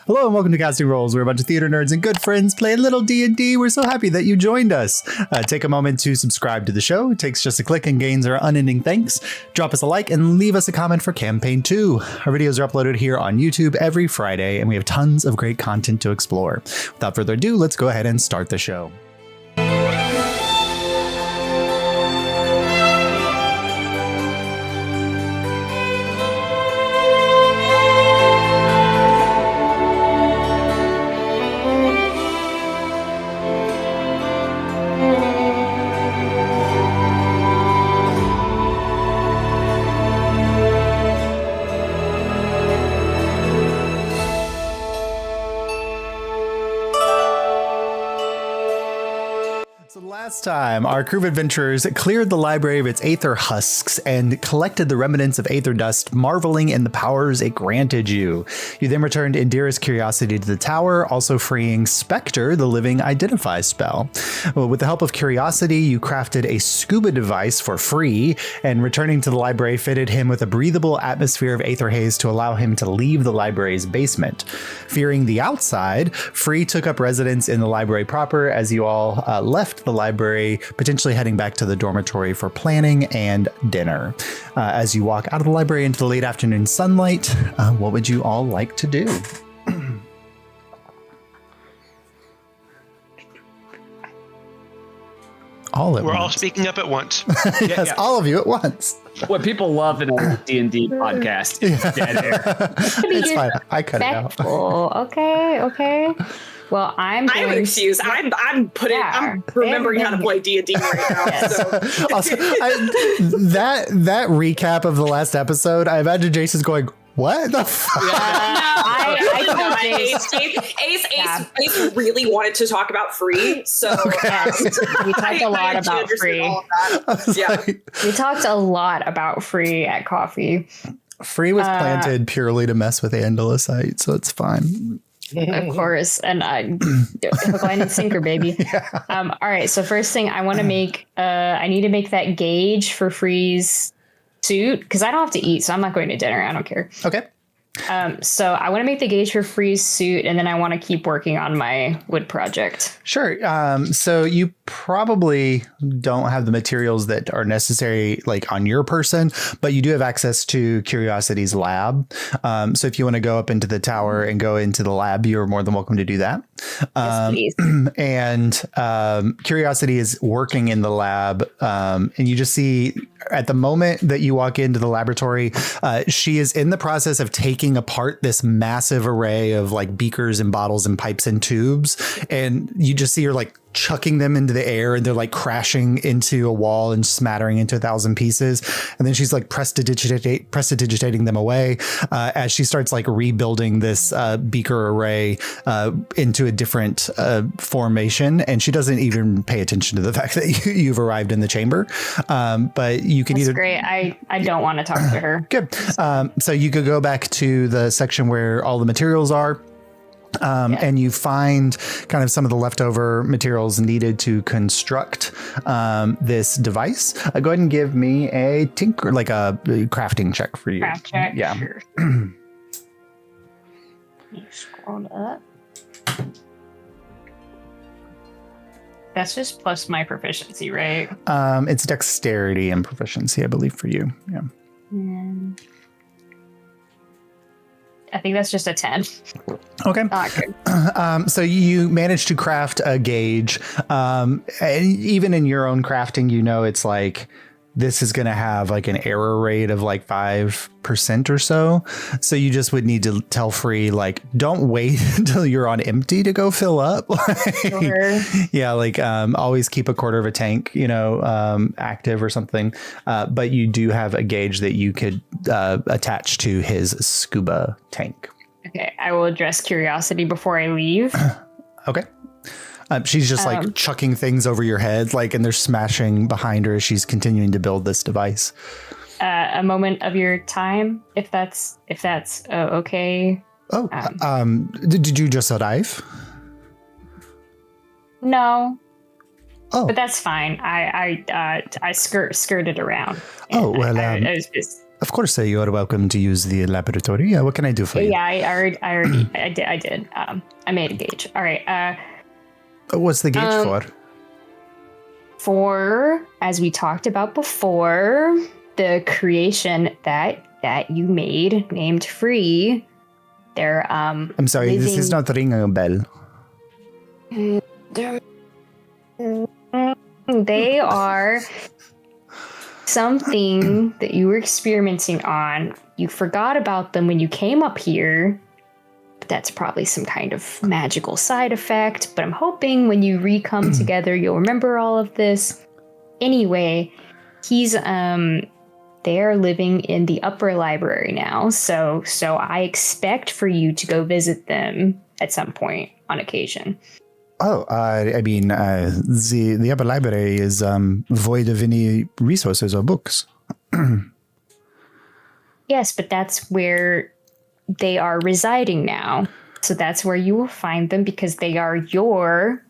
Hello and welcome to Casting Rolls. We're a bunch of theater nerds and good friends playing little D&D. We're so happy that you joined us. Take a moment to subscribe to the show. It takes just a click and gains our unending thanks. Drop us a like and leave us a comment for Campaign 2. Our videos are uploaded here on YouTube every Friday, and we have tons of great content to explore. Without further ado, let's go ahead and start the show. Last time, our crew of adventurers cleared the library of its Aether husks and collected the remnants of Aether Dust, marveling in the powers it granted you. You then returned Indira's curiosity to the tower, also freeing Spectre, the living identify spell. Well, with the help of curiosity, you crafted a scuba device for Free, and returning to the library fitted him with a breathable atmosphere of Aether haze to allow him to leave the library's basement. Fearing the outside, Free took up residence in the library proper as you all left the library, potentially heading back to the dormitory for planning and dinner. As you walk out of the library into the late afternoon sunlight, what would you all like to do? We're all speaking up at once. Yes, all of you at once. What people love in a D&D podcast. Dead air. It's fine. I cut it out. Okay. Well, I'm refused. I'm remembering how to play D&D right now. Yes. So. Also, that recap of the last episode, I imagine Jason's going, what the fuck? Ace really wanted to talk about Free, so we talked a lot about Free. We talked a lot about Free at coffee. Free was planted purely to mess with Andalusite, so it's fine. Of course, and hook, line, and sinker, baby. Yeah. All right, so first thing I want to make, I need to make that gauge for Free's suit because I don't have to eat, so I'm not going to dinner. I don't care. Okay. So I want to make the gauge for Free's suit, and then I want to keep working on my wood project. Sure. So you probably don't have the materials that are necessary like on your person, but you do have access to Curiosity's lab. So if you want to go up into the tower and go into the lab, you're more than welcome to do that. Yes, please. And Curiosity is working in the lab, and you just see at the moment that you walk into the laboratory, she is in the process of taking apart this massive array of like beakers and bottles and pipes and tubes, and you just see her like chucking them into the air and they're like crashing into a wall and smattering into 1,000 pieces. And then she's like prestidigitating them away as she starts like rebuilding this beaker array into a different formation. And she doesn't even pay attention to the fact that you've arrived in the chamber. But you can That's either... great. I don't want to talk to her. Good. So you could go back to the section where all the materials are. And you find kind of some of the leftover materials needed to construct this device. Go ahead and give me a crafting check for you. Craft check? Yeah. Sure. Scroll up. That's just plus my proficiency, right? It's dexterity and proficiency, I believe, for you. Yeah. I think that's just a 10. Okay. So you managed to craft a gauge. And even in your own crafting, you know, it's like this is going to have like an error rate of like 5% or so. So you just would need to tell Free, like, don't wait until you're on empty to go fill up. Sure. Yeah. Like always keep a quarter of a tank, active or something. But you do have a gauge that you could attach to his scuba tank. Okay. I will address Curiosity before I leave. Okay. She's just like chucking things over your head, like, and they're smashing behind her as she's continuing to build this device. A moment of your time, if that's okay. Oh, did you just arrive? No. Oh, but that's fine. I skirted around. Oh well. I was just Of course, you are welcome to use the laboratory. What can I do for you? Yeah, I did. I made a gauge. All right. What's the gauge for? For, as we talked about before, the creation that you made named Free. They're I'm sorry, this is not ringing a bell. They are something that you were experimenting on. You forgot about them when you came up here. That's probably some kind of magical side effect, but I'm hoping when you re-come together, you'll remember all of this. Anyway, they're living in the upper library now, so I expect for you to go visit them at some point on occasion. Oh, I mean, the upper library is void of any resources or books. Yes, but that's where they are residing now. So that's where you will find them because they are your,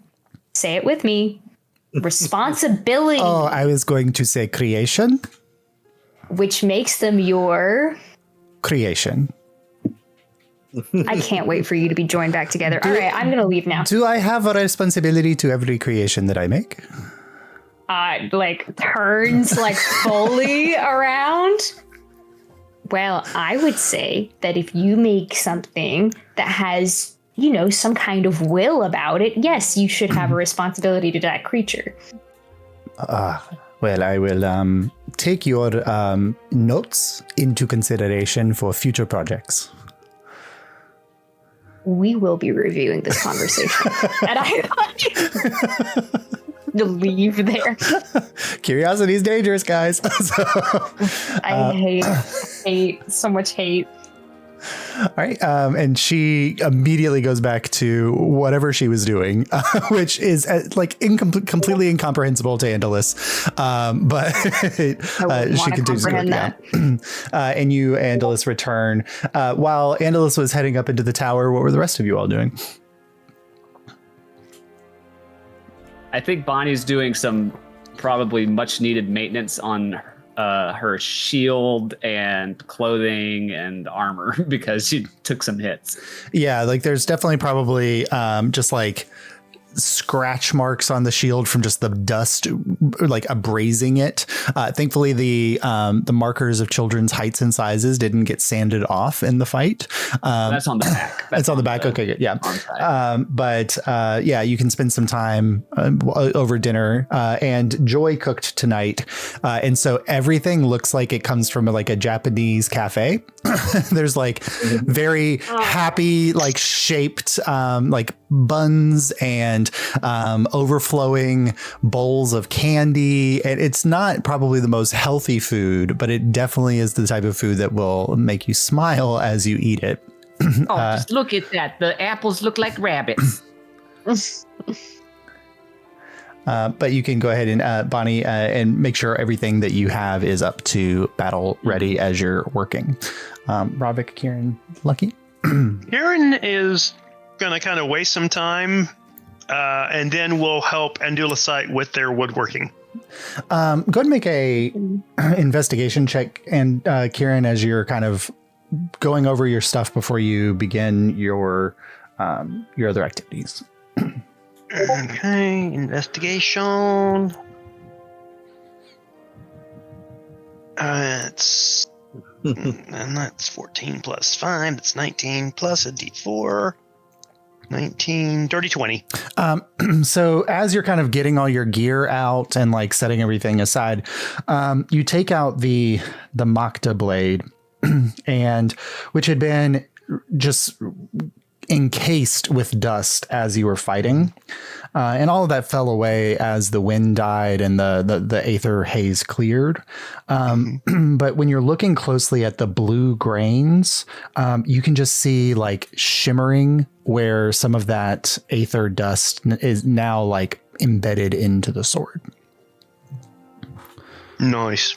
say it with me, responsibility. Oh, I was going to say creation. Which makes them your... creation. I can't wait for you to be joined back together. All right, I'm going to leave now. Do I have a responsibility to every creation that I make? Turns fully around. Well, I would say that if you make something that has, some kind of will about it, yes, you should have a responsibility to that creature. Well, I will take your notes into consideration for future projects. We will be reviewing this conversation. And I leave there. Curiosity is dangerous, guys. I hate so much hate. All right. And she immediately goes back to whatever she was doing, which is completely incomprehensible to Andalus. But she continues to do that. And you, Andalus, return. While Andalus was heading up into the tower, what were the rest of you all doing? I think Bonnie's doing some probably much needed maintenance on her shield and clothing and armor because she took some hits. Yeah, there's definitely probably just scratch marks on the shield from just the dust abrasing it. Thankfully the markers of children's heights and sizes didn't get sanded off in the fight. That's on the back. It's on the back. Okay, good. Yeah. But you can spend some time over dinner, and Joy cooked tonight. And so everything looks like it comes from a Japanese cafe. There's very happy, shaped, buns and overflowing bowls of candy. And it's not probably the most healthy food, but it definitely is the type of food that will make you smile as you eat it. Just look at that. The apples look like rabbits. But you can go ahead and Bonnie and make sure everything that you have is up to battle ready as you're working. Ravik, Kieran, Lucky. Kieran is going to kind of waste some time, and then we'll help Andulasite with their woodworking. Go ahead and make a investigation check, and Kieran, as you're kind of going over your stuff before you begin your other activities. Okay, investigation. And that's 14 plus 5. That's 19 plus a d4. 19, dirty 20. So as you're kind of getting all your gear out and setting everything aside, you take out the Makta blade, and which had been just encased with dust as you were fighting. And all of that fell away as the wind died and the aether haze cleared. But when you're looking closely at the blue grains, you can just see shimmering where some of that aether dust is now embedded into the sword. Nice.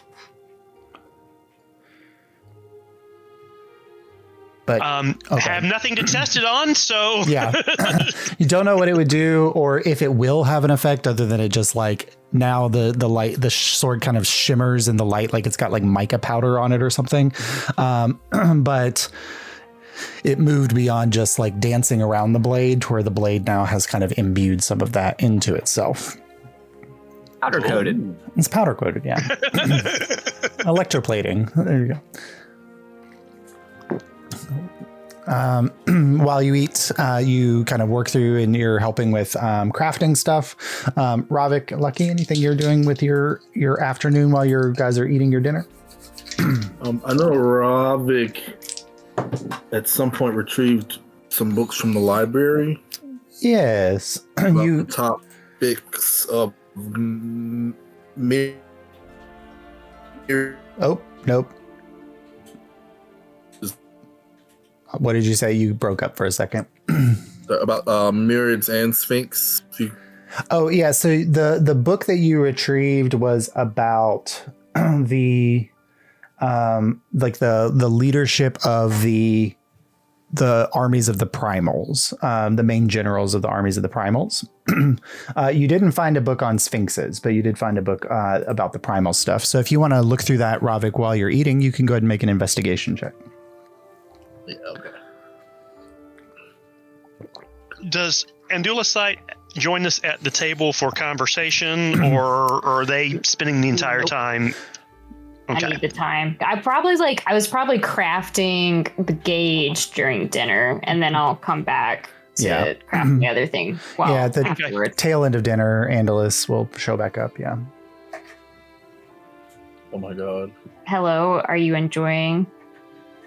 But have nothing to test it on, so yeah, you don't know what it would do or if it will have an effect other than it just now the light, the sword kind of shimmers in the light like it's got like mica powder on it or something. But it moved beyond just like dancing around the blade to where the blade now has kind of imbued some of that into itself. Powder coated. It's powder coated, yeah. Electroplating. There you go. While you eat, you kind of work through and you're helping with crafting stuff. Ravik, Lucky, anything you're doing with your afternoon while your guys are eating your dinner? I know Ravik at some point retrieved some books from the library. Yes. The topics of Oh, nope. What did you say? You broke up for a second. About myriads and sphinx. Oh yeah, so the book that you retrieved was about the the leadership of the armies of the primals, the main generals of the armies of the primals. You didn't find a book on sphinxes, but you did find a book about the primal stuff. So if you want to look through that, Ravik, while you're eating, you can go ahead and make an investigation check. Yeah, okay. Does Andulasite join us at the table for conversation, or are they spending the entire time? Okay. I need the time. I was probably crafting the gauge during dinner, and then I'll come back to craft the other thing. Well, yeah, at the afterwards. tail end of dinner, Andalus will show back up. Yeah. Oh my god. Hello, are you enjoying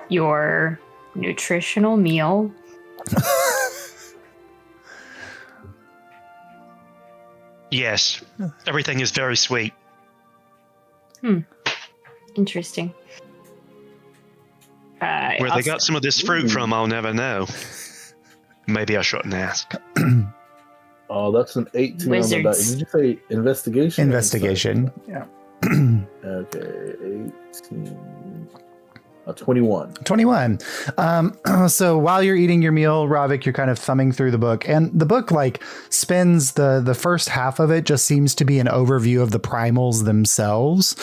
your nutritional meal? Yes. Everything is very sweet. Interesting. Where they got some of this fruit from, I'll never know. Maybe I shouldn't ask. Oh, that's an 18 Wizards. on the die. Did you say investigation? Investigation. Yeah. Okay, 18. 21. 21. So while you're eating your meal, Ravik, you're kind of thumbing through the book, and the book like spends the first half of it just seems to be an overview of the primals themselves.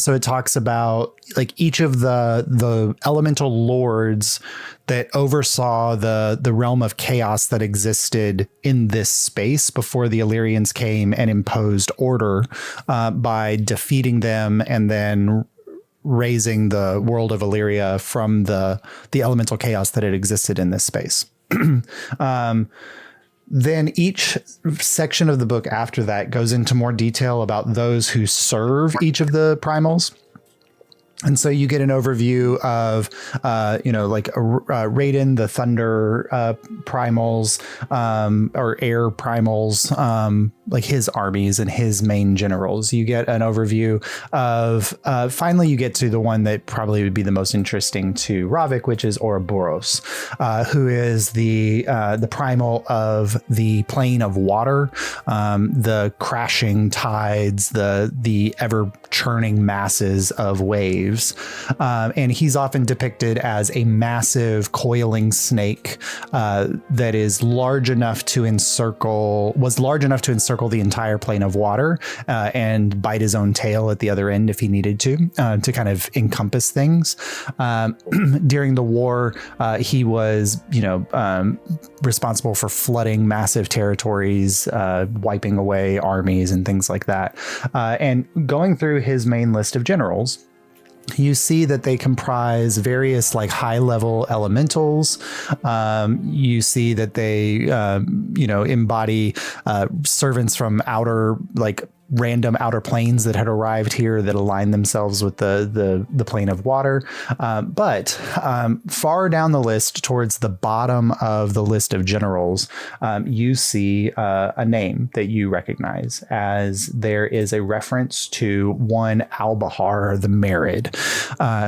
So it talks about like each of the elemental lords that oversaw the realm of chaos that existed in this space before the Illyrians came and imposed order by defeating them and then raising the world of Illyria from the elemental chaos that had existed in this space. Then each section of the book after that goes into more detail about those who serve each of the primals. And so you get an overview of, like Raiden, the Thunder primals, or Air primals, like his armies and his main generals. You get an overview of, finally you get to the one that probably would be the most interesting to Ravik, which is Ouroboros, who is the primal of the plane of water, the crashing tides, the ever churning masses of waves. And he's often depicted as a massive coiling snake that is large enough to encircle the entire plane of water and bite his own tail at the other end if he needed to kind of encompass things. During the war, he was, responsible for flooding massive territories, wiping away armies and things like that. And going through his main list of generals, you see that they comprise various like high level elementals. You see that they, embody servants from random outer planes that had arrived here that align themselves with the plane of water. But far down the list towards the bottom of the list of generals, you see a name that you recognize, as there is a reference to one Albahar the Marid,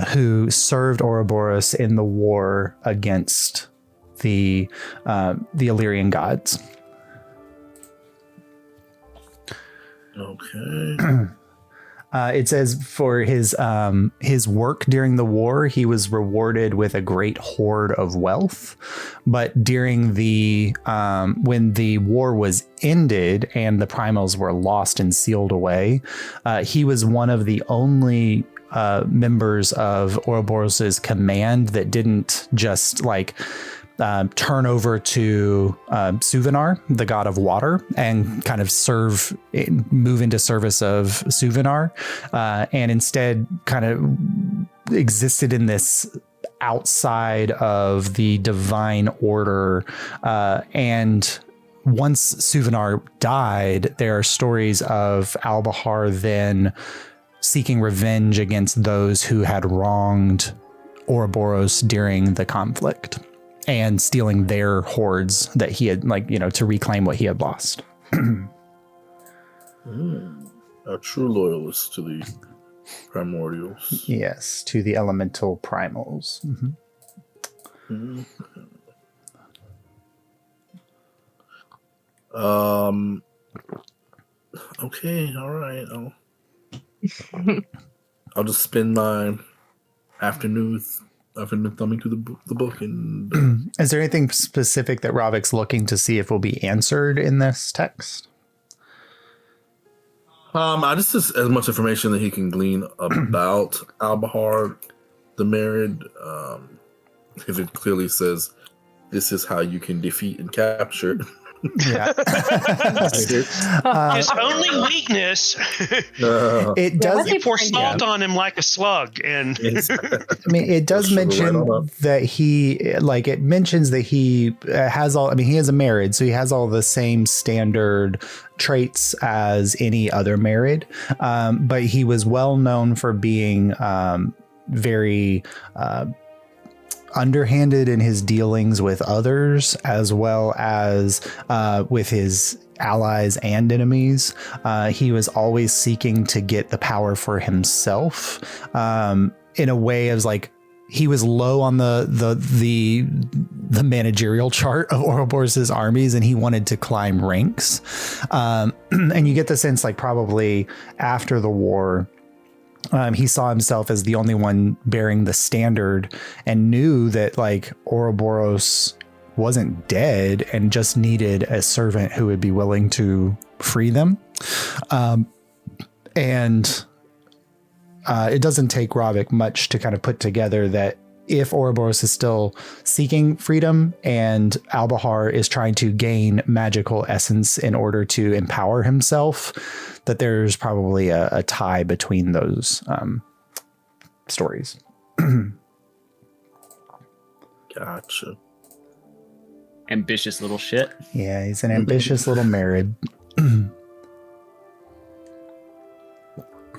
who served Ouroboros in the war against the Illyrian gods. Okay. It says for his work during the war, he was rewarded with a great hoard of wealth. But during the when the war was ended and the primals were lost and sealed away, he was one of the only members of Ouroboros's command that didn't just like turn over to Suvenar, the god of water, and kind of move into service of Suvenar, and instead kind of existed in this outside of the divine order. And once Suvenar died, there are stories of Albahar then seeking revenge against those who had wronged Ouroboros during the conflict, and stealing their hoards that he had, to reclaim what he had lost. A true loyalist to the primordials. Yes, to the elemental primals. Mm-hmm. Okay, all right. I'll just spend my afternoon thumbing through the book. And is there anything specific that Ravik's looking to see if will be answered in this text? I just as much information that he can glean about Albahar the Married. If it clearly says this is how you can defeat and capture. Yeah. His only weakness it does pour salt on him like a slug, and it does mention that it mentions that he has all. He is a Married, so he has all the same standard traits as any other Married, but he was well known for being very underhanded in his dealings with others, as well as with his allies and enemies. He was always seeking to get the power for himself, in a way as he was low on the managerial chart of Ouroboros's armies, and he wanted to climb ranks. And you get the sense probably after the war, he saw himself as the only one bearing the standard, and knew that Ouroboros wasn't dead and just needed a servant who would be willing to free them. And it doesn't take Ravik much to kind of put together that if Ouroboros is still seeking freedom and Albahar is trying to gain magical essence in order to empower himself, that there's probably a tie between those stories. Gotcha. Ambitious little shit. Yeah, he's an ambitious little Married.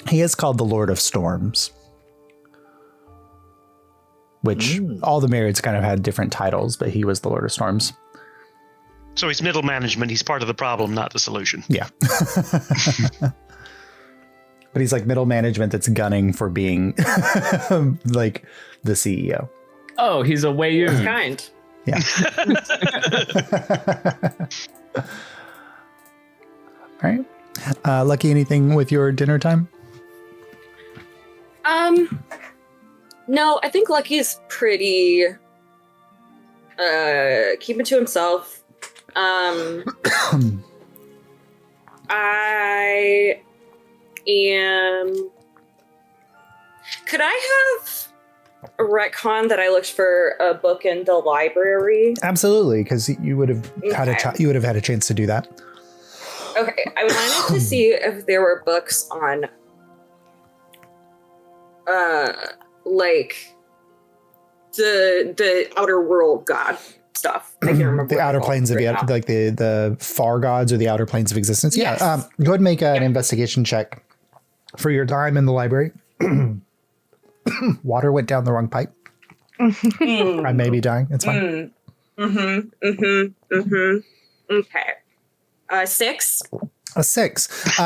He is called the Lord of Storms, which all the Marrieds kind of had different titles, but he was the Lord of Storms. So he's middle management. He's part of the problem, not the solution. Yeah. But he's middle management that's gunning for being the CEO. Oh, he's a way you kind. Yeah. All right. Lucky, anything with your dinner time? No, I think Lucky's pretty keeping to himself. I am. Could I have a retcon that I looked for a book in the library? Absolutely, because you would have had a chance to do that. Okay, I wanted to see if there were books on the outer world god stuff. I can't remember the outer planes of the far gods or the outer planes of existence. Yes. Yeah. Go ahead and make an investigation check for your time in the library. Water went down the wrong pipe. I may be dying. It's fine. Okay. 6. A 6.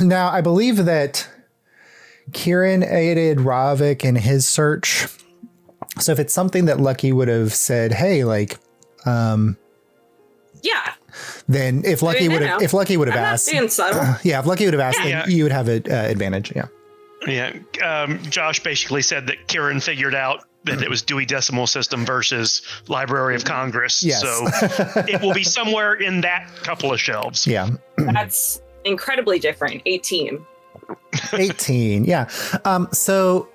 Now, I believe that Kieran aided Ravik in his search. So if it's something that Lucky would have said, hey, yeah, then if Lucky would have asked, being subtle. yeah, if Lucky would have asked, Yeah. then you would have an advantage. Yeah. Yeah, Josh basically said that Kieran figured out that it was Dewey Decimal System versus Library of Congress. Yes. So it will be somewhere in that couple of shelves. Yeah. That's incredibly different. 18. 18. Yeah. So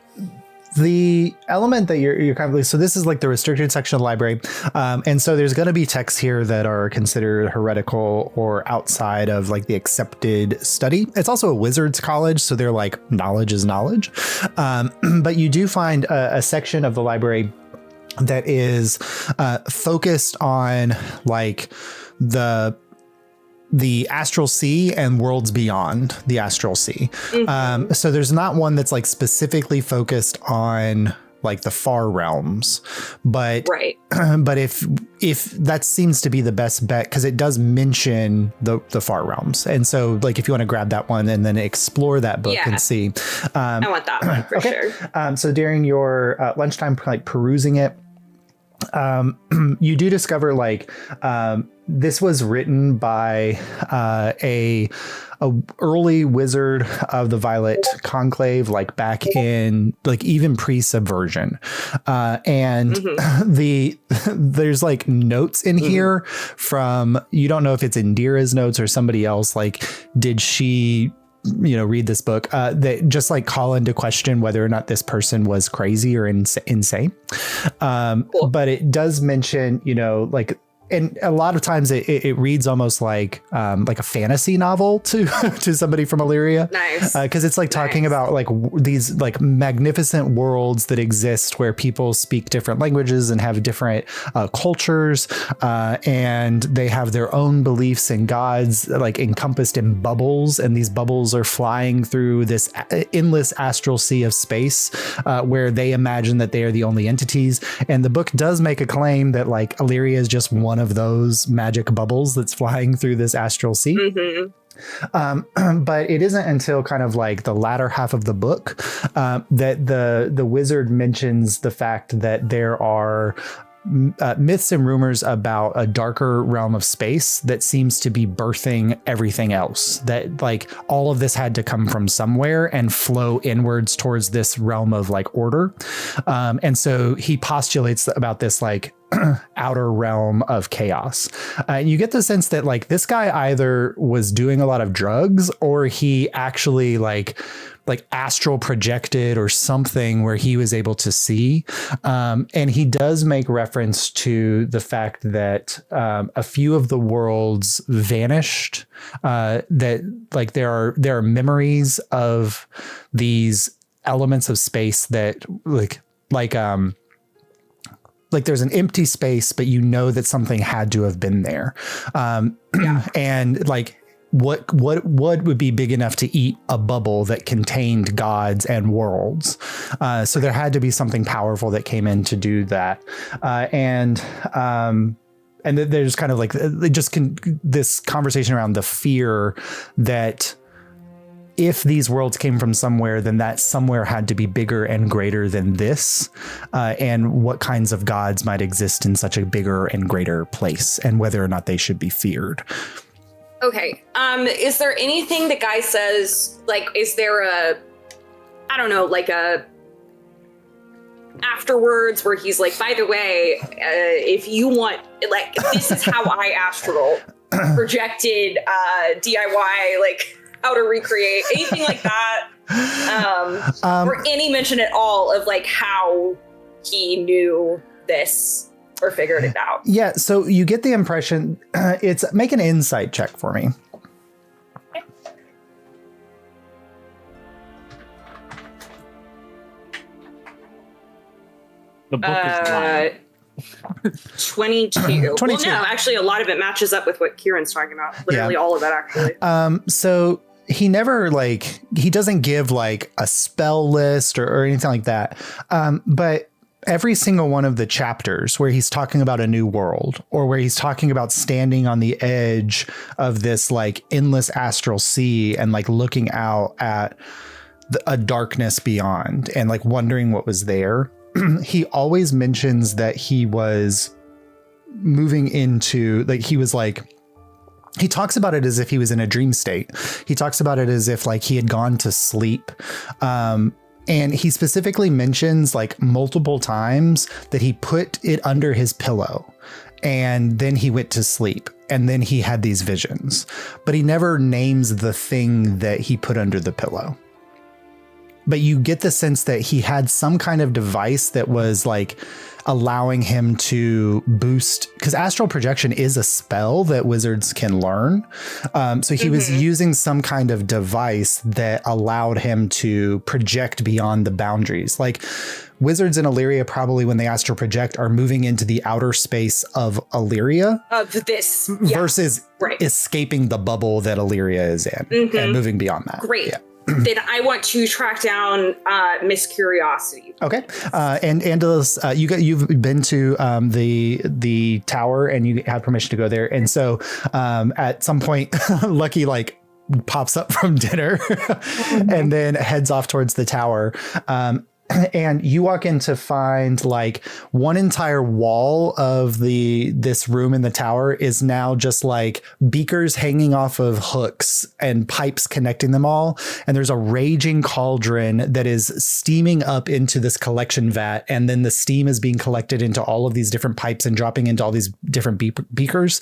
the element that you're kind of, so this is like the restricted section of the library. And so there's going to be texts here that are considered heretical or outside of like the accepted study. It's also a wizard's college. So they're like, knowledge is knowledge. But you do find a section of the library that is focused on like the astral sea and worlds beyond the astral sea. So there's not one that's like specifically focused on like the far realms, but Right. but if that seems to be the best bet, because it does mention the far realms, and so like if you want to grab that one and then explore that book Yeah. and see, I want that one for sure. so during your lunchtime, like perusing it, you do discover like this was written by a early wizard of the Violet Conclave, like back in like even pre-subversion, and there's like notes in here from, you don't know if it's Indira's notes or somebody else, like did she read this book, that just like call into question whether or not this person was crazy or insane. Cool. But it does mention, like, and a lot of times it reads almost like a fantasy novel to somebody from Illyria. Nice. Because it's like talking about like these like magnificent worlds that exist where people speak different languages and have different cultures, and they have their own beliefs and gods like encompassed in bubbles, and these bubbles are flying through this endless astral sea of space, where they imagine that they are the only entities. And the book does make a claim that like Illyria is just one of those magic bubbles that's flying through this astral sea. But it isn't until kind of like the latter half of the book that the wizard mentions the fact that there are myths and rumors about a darker realm of space that seems to be birthing everything else, that like all of this had to come from somewhere and flow inwards towards this realm of like order. And so he postulates about this like outer realm of chaos. You get the sense that like this guy either was doing a lot of drugs or he actually like astral projected or something where he was able to see. And he does make reference to the fact that a few of the worlds vanished, that like there are memories of these elements of space that like there's an empty space, but you know that something had to have been there. And like what would be big enough to eat a bubble that contained gods and worlds? So there had to be something powerful that came in to do that. And there's kind of like this conversation around the fear that if these worlds came from somewhere, then that somewhere had to be bigger and greater than this, and what kinds of gods might exist in such a bigger and greater place, and whether or not they should be feared. Okay. Is there anything the guy says, like, is there like a afterwards where he's like, by the way, if you want, like, this is how I astral projected DIY, like, how to recreate anything like that, or any mention at all of like how he knew this or figured it out? Yeah, so you get the impression, it's make an insight check for me. The book is lying. 22. 22. Well, no, actually, a lot of it matches up with what Kieran's talking about. Literally all of it, actually. So he never he doesn't give like a spell list or anything like that. But every single one of the chapters where he's talking about a new world, or where he's talking about standing on the edge of this like endless astral sea and like looking out at a darkness beyond and like wondering what was there, he always mentions that he was moving into, like, he was like he talks about it as if he was in a dream state. He talks about it as if like he had gone to sleep. And he specifically mentions like multiple times that he put it under his pillow and then he went to sleep and then he had these visions, but he never names the thing that he put under the pillow. But you get the sense that he had some kind of device that was like allowing him to boost, because astral projection is a spell that wizards can learn. So he was using some kind of device that allowed him to project beyond the boundaries. Like wizards in Illyria, probably when they astral project, are moving into the outer space of Illyria versus escaping the bubble that Illyria is in and moving beyond that. Great. Yeah. Then I want to track down Miss Curiosity. Okay, and Angelus, you've been to the tower and you have permission to go there. And so at some point, Lucky like pops up from dinner and then heads off towards the tower. And you walk in to find like one entire wall of this room in the tower is now just like beakers hanging off of hooks and pipes connecting them all. And there's a raging cauldron that is steaming up into this collection vat. And then the steam is being collected into all of these different pipes and dropping into all these different beakers.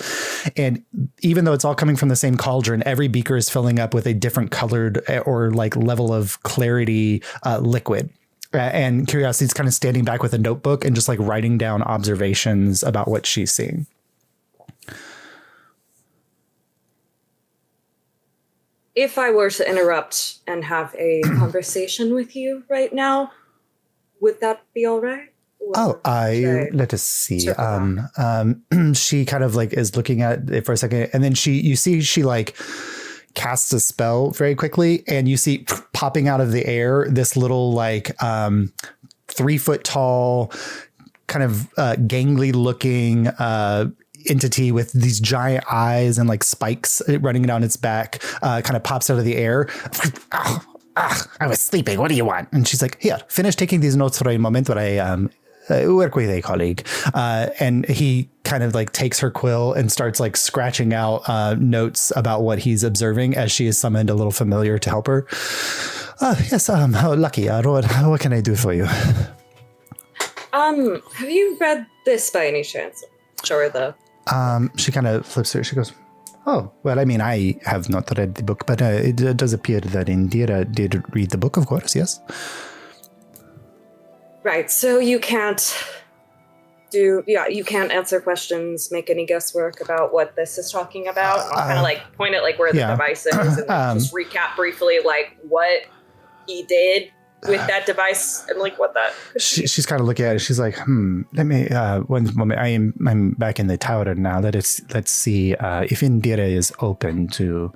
And even though it's all coming from the same cauldron, every beaker is filling up with a different colored or like level of clarity liquid. And Curiosity's kind of standing back with a notebook and just like writing down observations about what she's seeing. If I were to interrupt and have a conversation with you right now, would that be all right? Let us see. She kind of like is looking at it for a second, and then you see she like casts a spell very quickly, and you see popping out of the air this little like 3 foot tall kind of gangly looking entity with these giant eyes and like spikes running down its back, kind of pops out of the air. I was sleeping. What do you want? And she's like, here, finish taking these notes for a moment where I work with a colleague. And he kind of like takes her quill and starts like scratching out notes about what he's observing as she is summoned a little familiar to help her. Yes, Lucky, what can I do for you? Have you read this by any chance? Sure, though. She kind of flips her. She goes, oh, well, I mean, I have not read the book, but it does appear that Indira did read the book, of course, yes? Right, so you can't you can't answer questions, make any guesswork about what this is talking about. I'll kind of like point at like where the device is and like, just recap briefly like what he did with that device and like what that she's kind of looking at it. She's like, let me 1 moment. I'm back in the tower now. Let's see if Indira is open to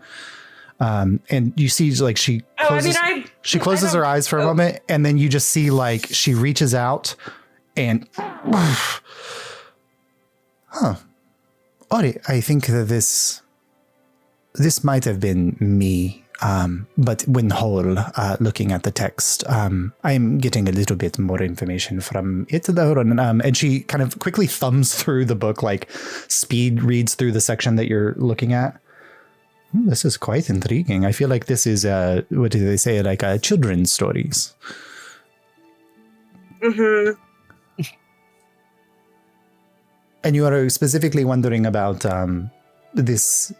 and you see like she closes her eyes for a moment, and then you just see like she reaches out and Ori, I think that this might have been me. But when whole, looking at the text, I'm getting a little bit more information from it. And she kind of quickly thumbs through the book, like speed reads through the section that you're looking at. This is quite intriguing. I feel like this is, what do they say, like children's stories. Mm-hmm. And you are specifically wondering about this.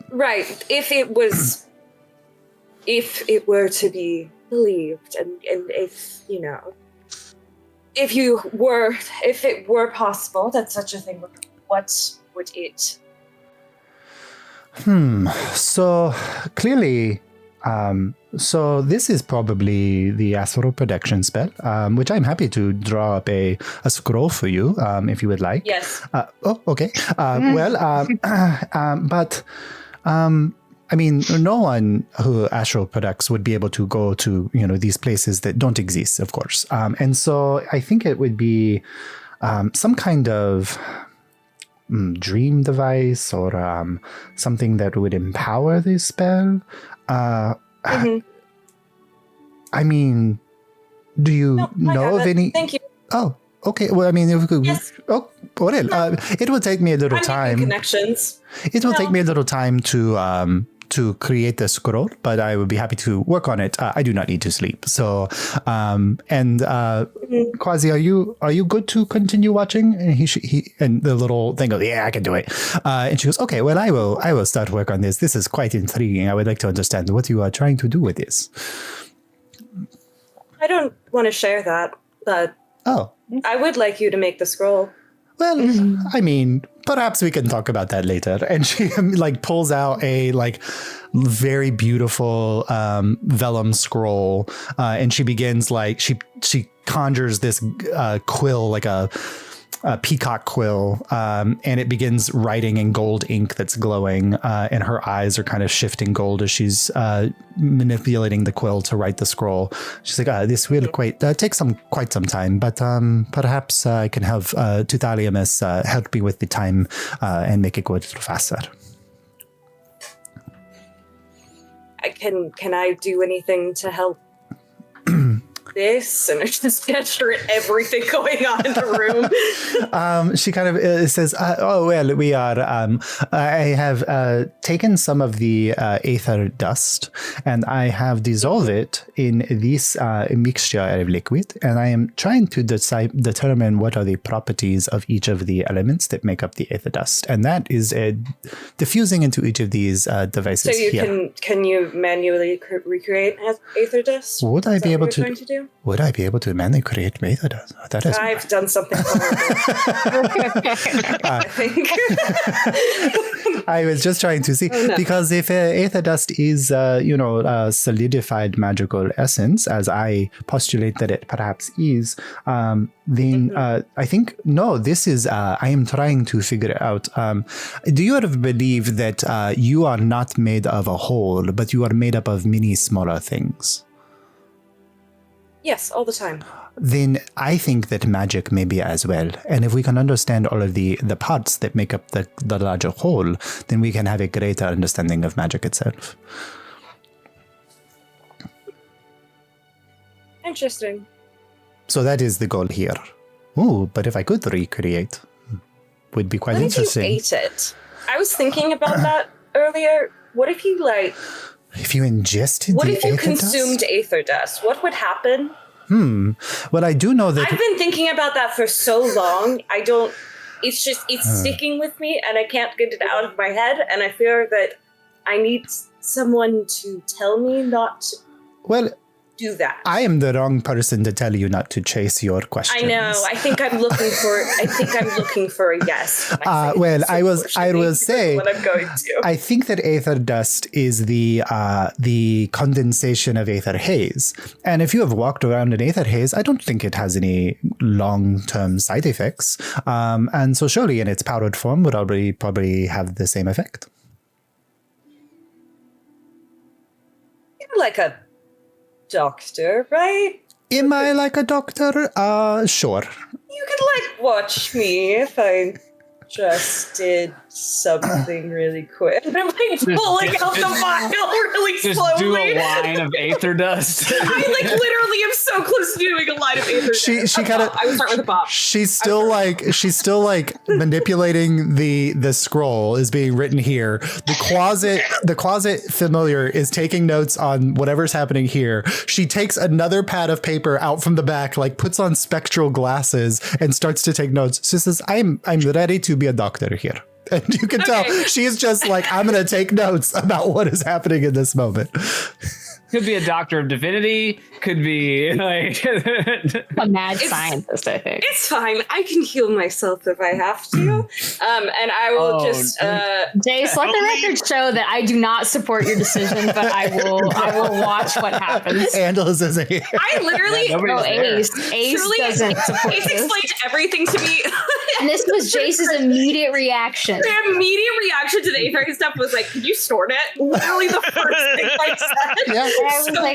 Right. If it were to be believed, and if, you know, if it were possible that such a thing would, what would it? So clearly, so this is probably the astral protection spell, which I'm happy to draw up a scroll for you, if you would like. Yes. Okay. But I mean, no one who astral projects would be able to go to, you know, these places that don't exist, of course. And so I think it would be some kind of dream device or something that would empower this spell. I mean, do you know of any? Thank you. Oh, Okay, well, I mean, if we could, Yes. oh, well, it will take me a little I'm making time. connections. It will take me a little time to create the scroll, but I would be happy to work on it. I do not need to sleep. So, Quasi, are you good to continue watching? And he and the little thing goes, yeah, I can do it. And she goes, okay, well, I will start work on this. This is quite intriguing. I would like to understand what you are trying to do with this. I don't want to share that, but I would like you to make the scroll. Well, I mean, perhaps we can talk about that later. And she like pulls out a like very beautiful vellum scroll, and she begins like she conjures this quill, like a peacock quill, and it begins writing in gold ink that's glowing, and her eyes are kind of shifting gold as she's manipulating the quill to write the scroll. She's like, this will take quite some time, but perhaps I can have Tutaliamus help me with the time and make it go a little faster. Can I do anything to help this? And I just gesture at everything going on in the room. She kind of says, oh, well, we are, I have taken some of the Aether Dust and I have dissolved it in this mixture of liquid, and I am trying to determine what are the properties of each of the elements that make up the Aether Dust, and that is diffusing into each of these devices. So you here. can you manually recreate Aether Dust? Would I be able to? Trying to do? Would I be able to manually create Aether Dust? That is. I've done something horrible. I think. I was just trying to see, because if Aether Dust is, solidified magical essence, as I postulate that it perhaps is, then I think, no, this is, I am trying to figure it out. Do you ever believe that you are not made of a whole, but you are made up of many smaller things? Yes, all the time. Then I think that magic may be as well. And if we can understand all of the parts that make up the larger whole, then we can have a greater understanding of magic itself. Interesting. So that is the goal here. Ooh, but if I could recreate, would be quite interesting. What if you ate it? I was thinking about that earlier. What if you If you ingested what the if you Aether consumed Dust? Aether Dust? What would happen? Well, I do know that... I've been thinking about that for so long. It's sticking with me and I can't get it out of my head. And I fear that I need someone to tell me not to do that. I am the wrong person to tell you not to chase your questions. I know. I think I'm looking for a yes. I will say what I'm going to. I think that Aether Dust is the condensation of Aether Haze. And if you have walked around in Aether Haze, I don't think it has any long-term side effects. And so surely in its powdered form would probably have the same effect. You're like a doctor, right? Am I like a doctor? Sure. You could watch me if I just did something really quick. I'm pulling out the vial really Just slowly. do a line of Aether Dust. I literally am so close to doing a line of Aether Dust. She kind of. I would start with a pop. She's still manipulating the scroll is being written here. The closet familiar is taking notes on whatever's happening here. She takes another pad of paper out from the back, puts on spectral glasses and starts to take notes. She says, I'm ready to be a doctor here. And you can tell she's just I'm going to take notes about what is happening in this moment. Could be a doctor of divinity. Could be a mad scientist, I think. It's fine. I can heal myself if I have to. And I will Jace, let the record show that I do not support your decision, but I will watch what happens. Angela says, I literally Ace doesn't support Ace this. explained everything to me. And this was Jace's immediate reaction. The immediate reaction to the Aether stuff was could you snort it? Literally the first thing I said. Yeah. I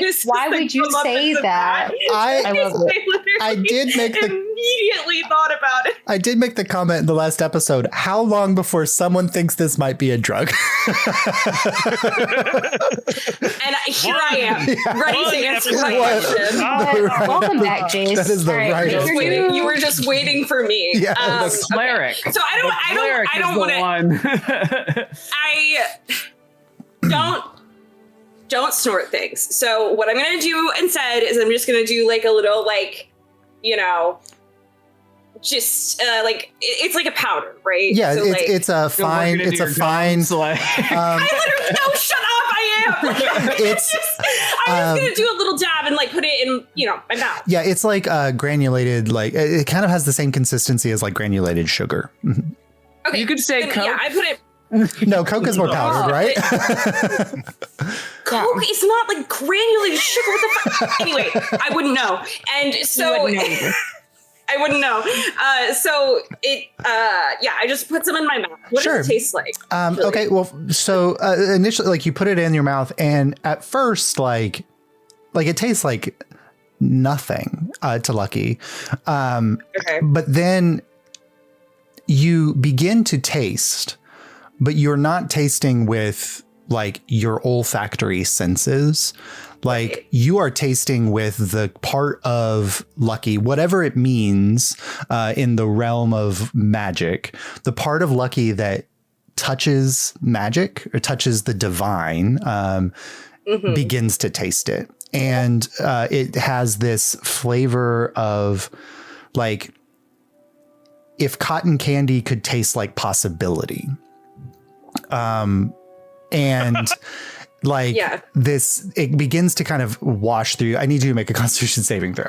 was why would you say that? I did make the immediately thought about it. I did make the comment in the last episode, how long before someone thinks this might be a drug? And here I am, ready to answer my question. Welcome back, Jace. That is the right answer. You were just waiting for me. Yeah, The cleric. Okay. So I don't want to. Don't snort things. So what I'm gonna do instead is I'm just gonna do like a little just like it's like a powder, right? Yeah, so, it's a fine. It's a fine. I literally no, shut up! I am. It's. I'm just gonna do a little dab and like put it in, my mouth. Yeah, it's like granulated. Like it kind of has the same consistency as like granulated sugar. Mhm. Okay, You could say then, Coke. yeah, I put it. No, Coke is more powdered, right? Coke is not like granulated sugar. What the fuck? Anyway, I wouldn't know, and so I wouldn't know. So it, I just put some in my mouth. What Sure. does it taste like? Okay, well, so initially, like you put it in your mouth, and at first, like it tastes like nothing to Lucky, Okay. but then you begin to taste, but you're not tasting with like your olfactory senses. Like you are tasting with the part of Lucky, whatever it means in the realm of magic, the part of Lucky that touches magic or touches the divine begins to taste it. And it has this flavor of like if cotton candy could taste like possibility. And like this, it begins to kind of wash through. I need you to make a Constitution saving throw.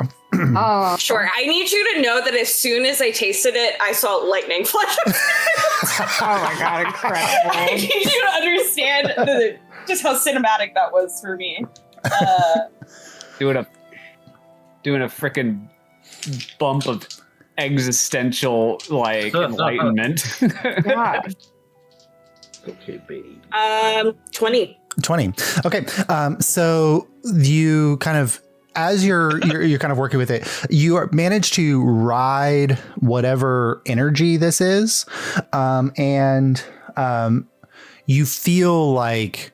Oh, Sure. I need you to know that as soon as I tasted it, I saw lightning flash. oh my god, incredible! I need you to understand just how cinematic that was for me. Doing a freaking bump of existential like enlightenment. God. Okay, baby. 20. 20. Okay. So you kind of, as you're kind of working with it, you are managed to ride whatever energy this is. And you feel like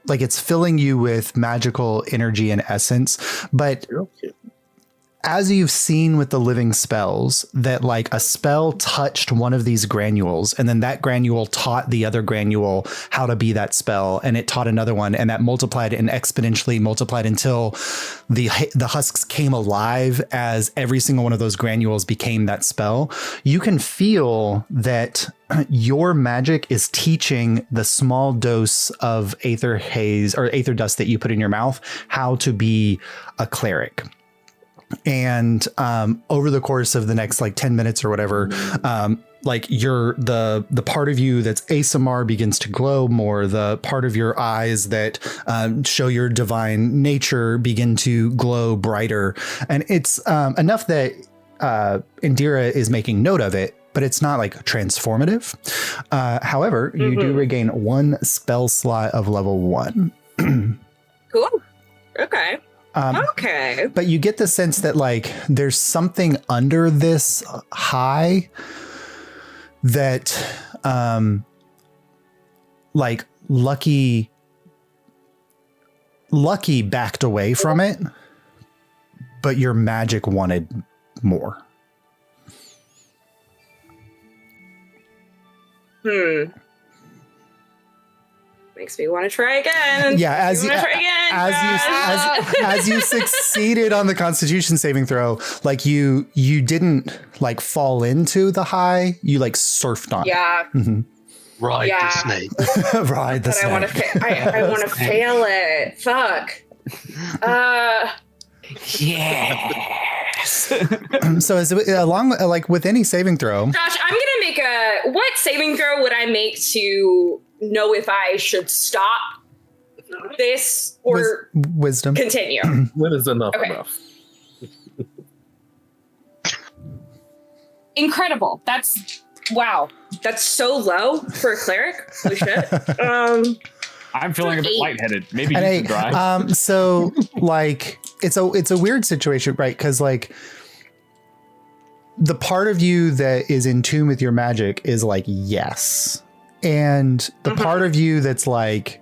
it's filling you with magical energy and essence. But as you've seen with the living spells, that like a spell touched one of these granules, and then that granule taught the other granule how to be that spell, and it taught another one, and that multiplied and exponentially multiplied until the husks came alive as every single one of those granules became that spell. You can feel that your magic is teaching the small dose of aether haze or aether dust that you put in your mouth how to be a cleric. And over the course of the next like 10 minutes or whatever, like the part of you that's ASMR begins to glow more. The part of your eyes that show your divine nature begin to glow brighter. And it's enough that Indira is making note of it, but it's not like transformative. However, you do regain 1 spell slot of level 1. Cool. Okay. Okay. But you get the sense that like there's something under this high that like Lucky backed away from it, but your magic wanted more. Makes me want to try again. Yeah, as you succeeded on the Constitution saving throw, like you didn't like fall into the high, you like surfed on. Yeah. It. Ride the snake. Ride the But snake. I want to fail it. Fuck. Yes. So is it, along like with any saving throw, Josh, I'm gonna make what saving throw would I make to know if I should stop this or wisdom. continue? When is enough Okay. enough? Incredible. Wow. That's so low for a cleric. Holy shit. I'm feeling a bit 8. lightheaded. Maybe you And can try. so like it's a weird situation, right? Because like the part of you that is in tune with your magic is like, yes. And the part of you that's like,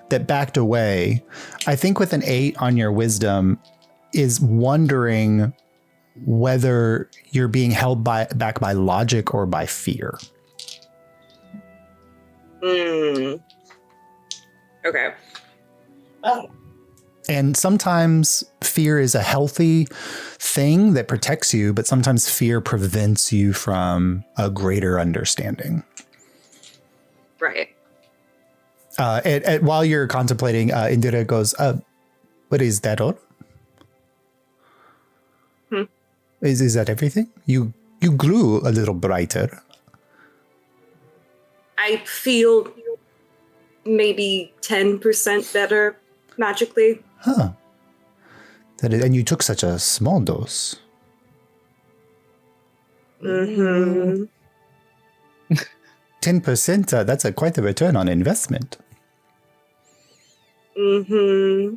that backed away, I think with an 8 on your wisdom is wondering whether you're being held back by logic or by fear. Okay. Oh. And sometimes fear is a healthy thing that protects you, but sometimes fear prevents you from a greater understanding. Right. While you're contemplating, Indira goes, what is that all? Is that everything? You glue a little brighter. I feel maybe 10% better magically. Huh. And you took such a small dose. Mm-hmm. 10%, that's quite a return on investment. Mm-hmm.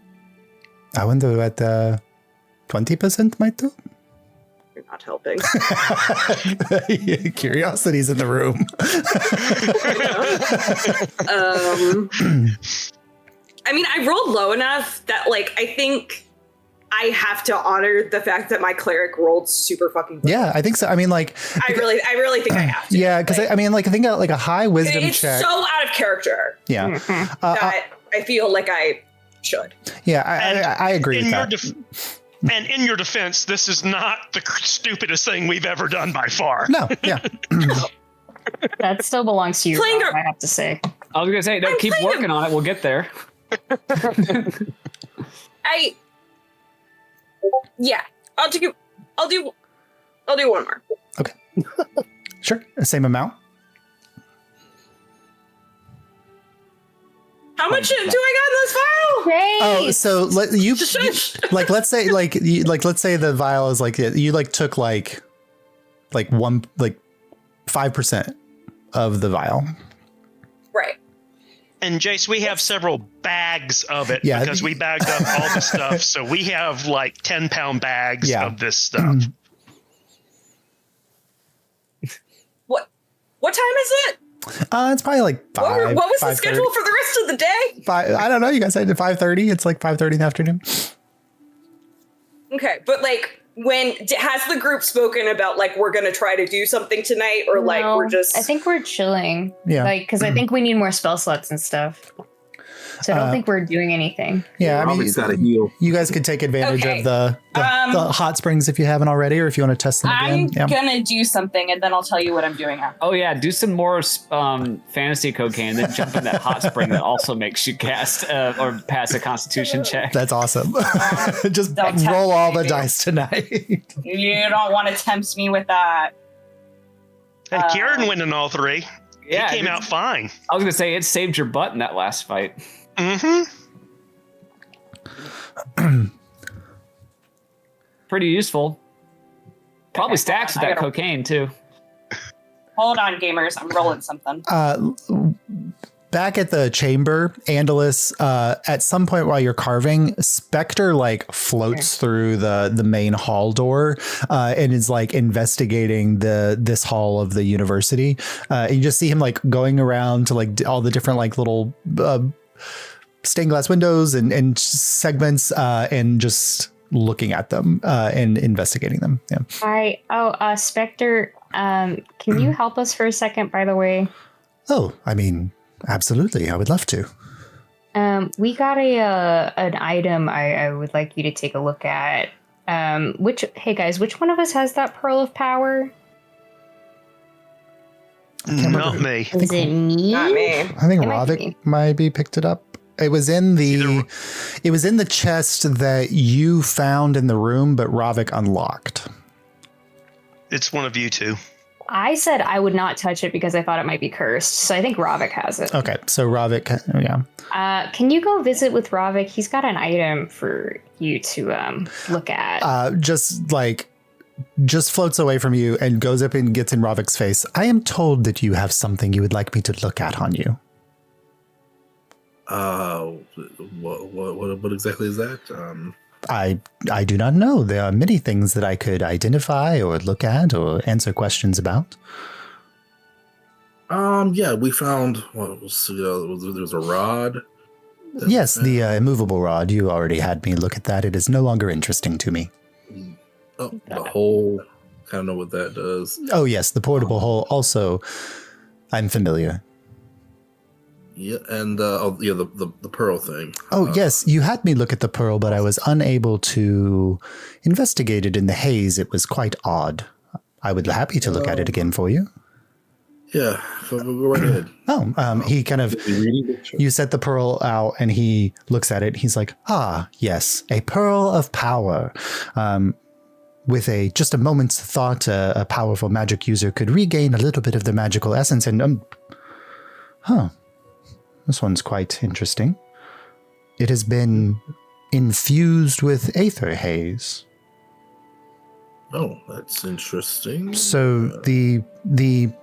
I wonder what 20% might do. You're not helping. Curiosity's in the room. I mean, I rolled low enough that, like, I think I have to honor the fact that my cleric rolled super fucking good. Yeah, I think so. I mean, like, I really think I have to. yeah, because like, I mean, like, I think like a high wisdom it's check. so out of character Yeah, that I feel like I should. yeah, I agree with that. And in your defense, this is not the stupidest thing we've ever done by far. No, yeah. That still belongs to you, Playing Rob, I have to say. I was gonna say, no, keep working on it. We'll get there. I'll do one more. Okay. Sure. Same amount. How much do I got in this vial? Great. Oh, so let's say let's say the vial is like you like took like 5% of the vial. Right. And Jace, we have several bags of it Yeah. because we bagged up all the stuff. So we have like 10-pound bags Yeah. of this stuff. What time is it? It's probably like 5. What was the 5:30. schedule for the rest of the day? I don't know. You guys said 5:30. It's like 5:30 in the afternoon. Okay, but like, has the group spoken about like we're gonna try to do something tonight, or like No, we're just? I think we're chilling. Yeah. Like, because I think we need more spell slots and stuff. So I don't think we're doing anything. Yeah, I mean, Robin's got to heal. you guys could take advantage Okay. of the hot springs if you haven't already, or if you want to test them I'm again. Yeah. gonna do something and then I'll tell you what I'm doing after. Oh yeah, do some more fantasy cocaine, then jump in that hot spring that also makes you cast or pass a Constitution check. That's awesome. Just Don't tempt roll all the me. dice tonight. You don't want to tempt me with that. Hey, Kieran went in all 3. Yeah, He came out fine. I was gonna say it saved your butt in that last fight. Mm-hmm. Pretty useful. Probably Okay, stacks with hold on, that cocaine too. Hold on, gamers. I'm rolling something. Back at the chamber, Andalus, at some point while you're carving, Spectre like floats through the main hall door and is like investigating this hall of the university. And you just see him like going around to like all the different like little stained glass windows and segments and just looking at them and investigating them. Yeah. Spectre, can you help us for a second, by the way? Oh, I mean, absolutely. I would love to. We got an item I would like you to take a look at. Hey guys, which one of us has that pearl of power? Not me. Is it me? Not me. I think It might Ravik be. maybe picked it up. It was in the chest that you found in the room, but Ravik unlocked. It's one of you two. I said I would not touch it because I thought it might be cursed. So I think Ravik has it. Okay, so Ravik, yeah. Can you go visit with Ravik? He's got an item for you to look at. Just floats away from you and goes up and gets in Ravik's face. I am told that you have something you would like me to look at on you. What exactly is that? I do not know. There are many things that I could identify or look at or answer questions about. Yeah, we found what was there's a rod. Yes, the immovable rod. You already had me look at that. It is no longer interesting to me. Oh, the hole. Kind of know what that does. Oh yes, the portable hole. Also, I'm familiar. Yeah, and the pearl thing. Oh yes, you had me look at the pearl, but I was unable to investigate it in the haze. It was quite odd. I would be happy to look at it again for you. Yeah, go right ahead. Oh, he kind of, you set the pearl out and he looks at it. He's like, ah, yes, a pearl of power. With just a moment's thought, a powerful magic user could regain a little bit of the magical essence. And, this one's quite interesting. It has been infused with aether haze. Oh, that's interesting. So the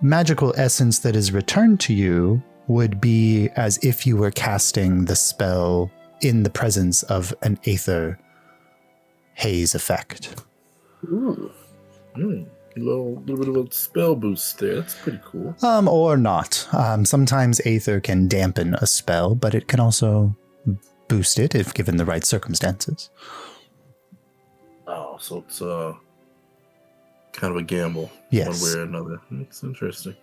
magical essence that is returned to you would be as if you were casting the spell in the presence of an aether haze effect. Ooh. A little bit of a spell boost there. That's pretty cool. Or not. Sometimes aether can dampen a spell, but it can also boost it if given the right circumstances. Oh, so it's kind of a gamble. Yes. One way or another. It's interesting.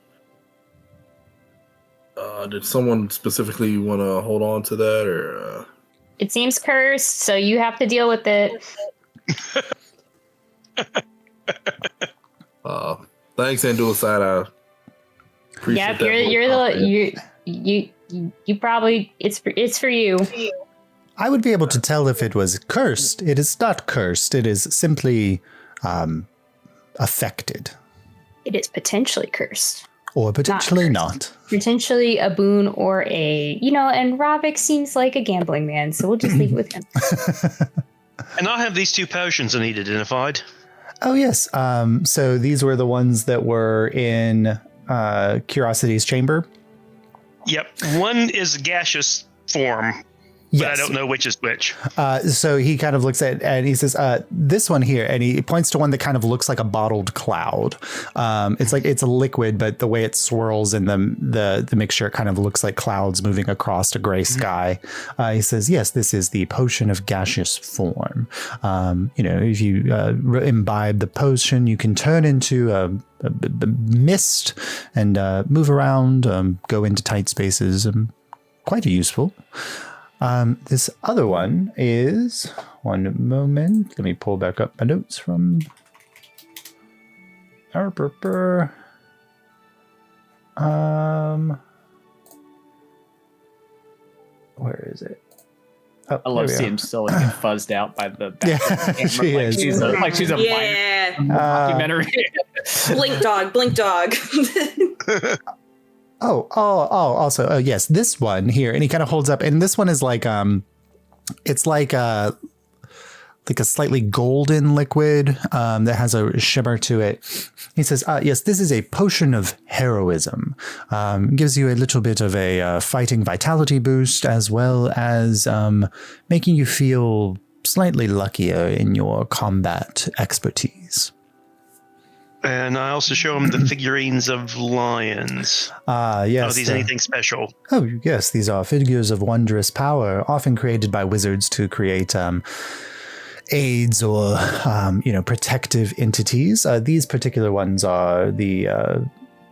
Did someone specifically want to hold on to that, or? It seems cursed, so you have to deal with it. Thanks, Andulaside. I appreciate that. You probably it's for you. I would be able to tell if it was cursed. It is not cursed. It is simply affected. It is potentially cursed. Or potentially not. Potentially a boon or and Ravik seems like a gambling man, so we'll just leave it with him. And I have these 2 potions I need identified. Oh, yes. So these were the ones that were in Curiosity's chamber? Yep. One is gaseous form, but I don't know which is which. So he kind of looks at it and he says, this one here, and he points to one that kind of looks like a bottled cloud. It's like it's a liquid, but the way it swirls in the mixture, it kind of looks like clouds moving across a gray sky. He says, yes, this is the potion of gaseous form. If you imbibe the potion, you can turn into a mist and move around, go into tight spaces. Quite useful. This other one is, one moment, let me pull back up my notes from where is it? Oh, I love seeing still get fuzzed out by the background camera, she is. She's a Yeah. documentary. Blink dog. Also, yes, this one here, and he kind of holds up, and this one is like, it's like a slightly golden liquid that has a shimmer to it. He says, yes, this is a potion of heroism. Gives you a little bit of a fighting vitality boost, as well as making you feel slightly luckier in your combat expertise. And I also show him the figurines of lions. Yes. Are these anything special? Oh, yes. These are figures of wondrous power, often created by wizards to create aids or, protective entities. These particular ones are the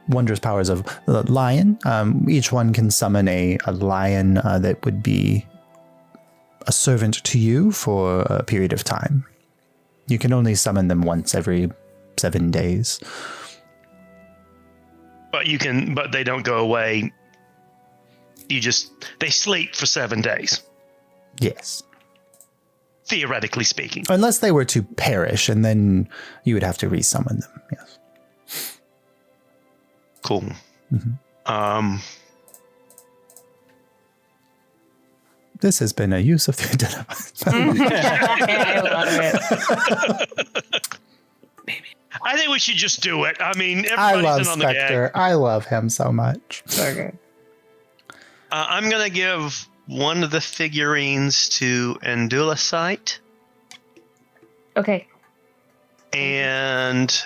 wondrous powers of the lion. Each one can summon a lion that would be a servant to you for a period of time. You can only summon them once every 7 days. But they don't go away. They sleep for 7 days. Yes. Theoretically speaking. Unless they were to perish, and then you would have to resummon them. Yes. Cool. Mm-hmm. This has been a use of the identifier. I love it. I think we should just do it. I mean, I everybody's love in on the Spectre. gag. I love him so much. Okay. I'm going to give one of the figurines to Andulasite. Okay. And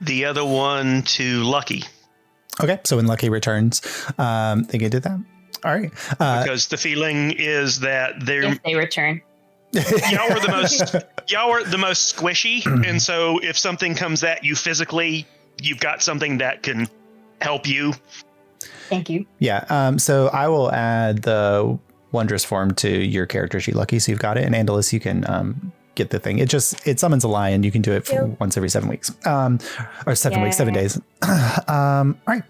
the other one to Lucky. Okay, so when Lucky returns, they can do that. All right. Because the feeling is that If they return. y'all are the most squishy, and so if something comes at you physically, you've got something that can help you. Thank you. Yeah. So I will add the wondrous form to your character sheet, Lucky. So you've got it, and Andalus, you can get the thing. It summons a lion. You can do it for once every 7 weeks, or 7 weeks, 7 days. All right.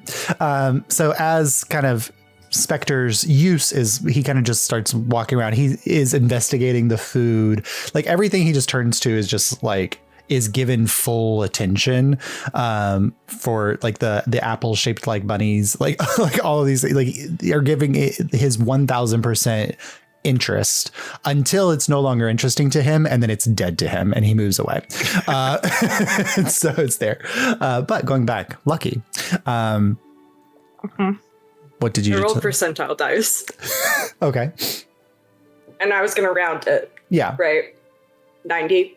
So as kind of Spectre's use is, he kind of just starts walking around. He is investigating the food. Like everything he just turns to is just like, is given full attention, for like the apple shaped like bunnies, like all of these, like are giving it his 1000% interest until it's no longer interesting to him, and then it's dead to him and he moves away. So it's there. But going back, Lucky. What did you I rolled percentile dice. Okay. And I was going to round it. Yeah. Right. 90.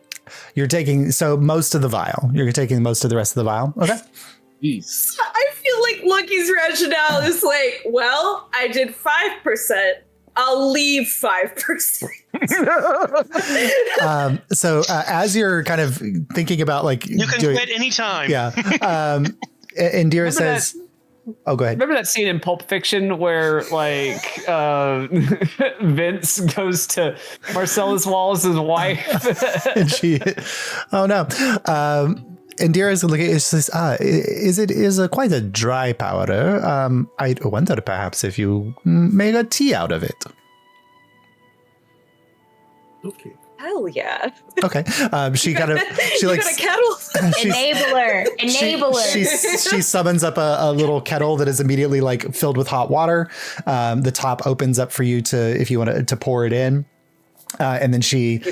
You're taking, so most of the vial. You're taking most of the rest of the vial. Okay. Jeez. I feel like Lucky's rationale is like, well, I did 5%. I'll leave 5%. So as you're kind of thinking about like You can quit anytime. Yeah. Indira says, oh, go ahead. Remember that scene in Pulp Fiction where like Vince goes to Marcellus Wallace's wife? And she, oh no. Indira's looking, it says, is quite a dry powder. I wonder perhaps if you make a tea out of it. Okay. Hell yeah. Okay. She kind of, she like, got a kettle? Enabler. She summons up a little kettle that is immediately like filled with hot water. The top opens up for you if you want to pour it in. And then she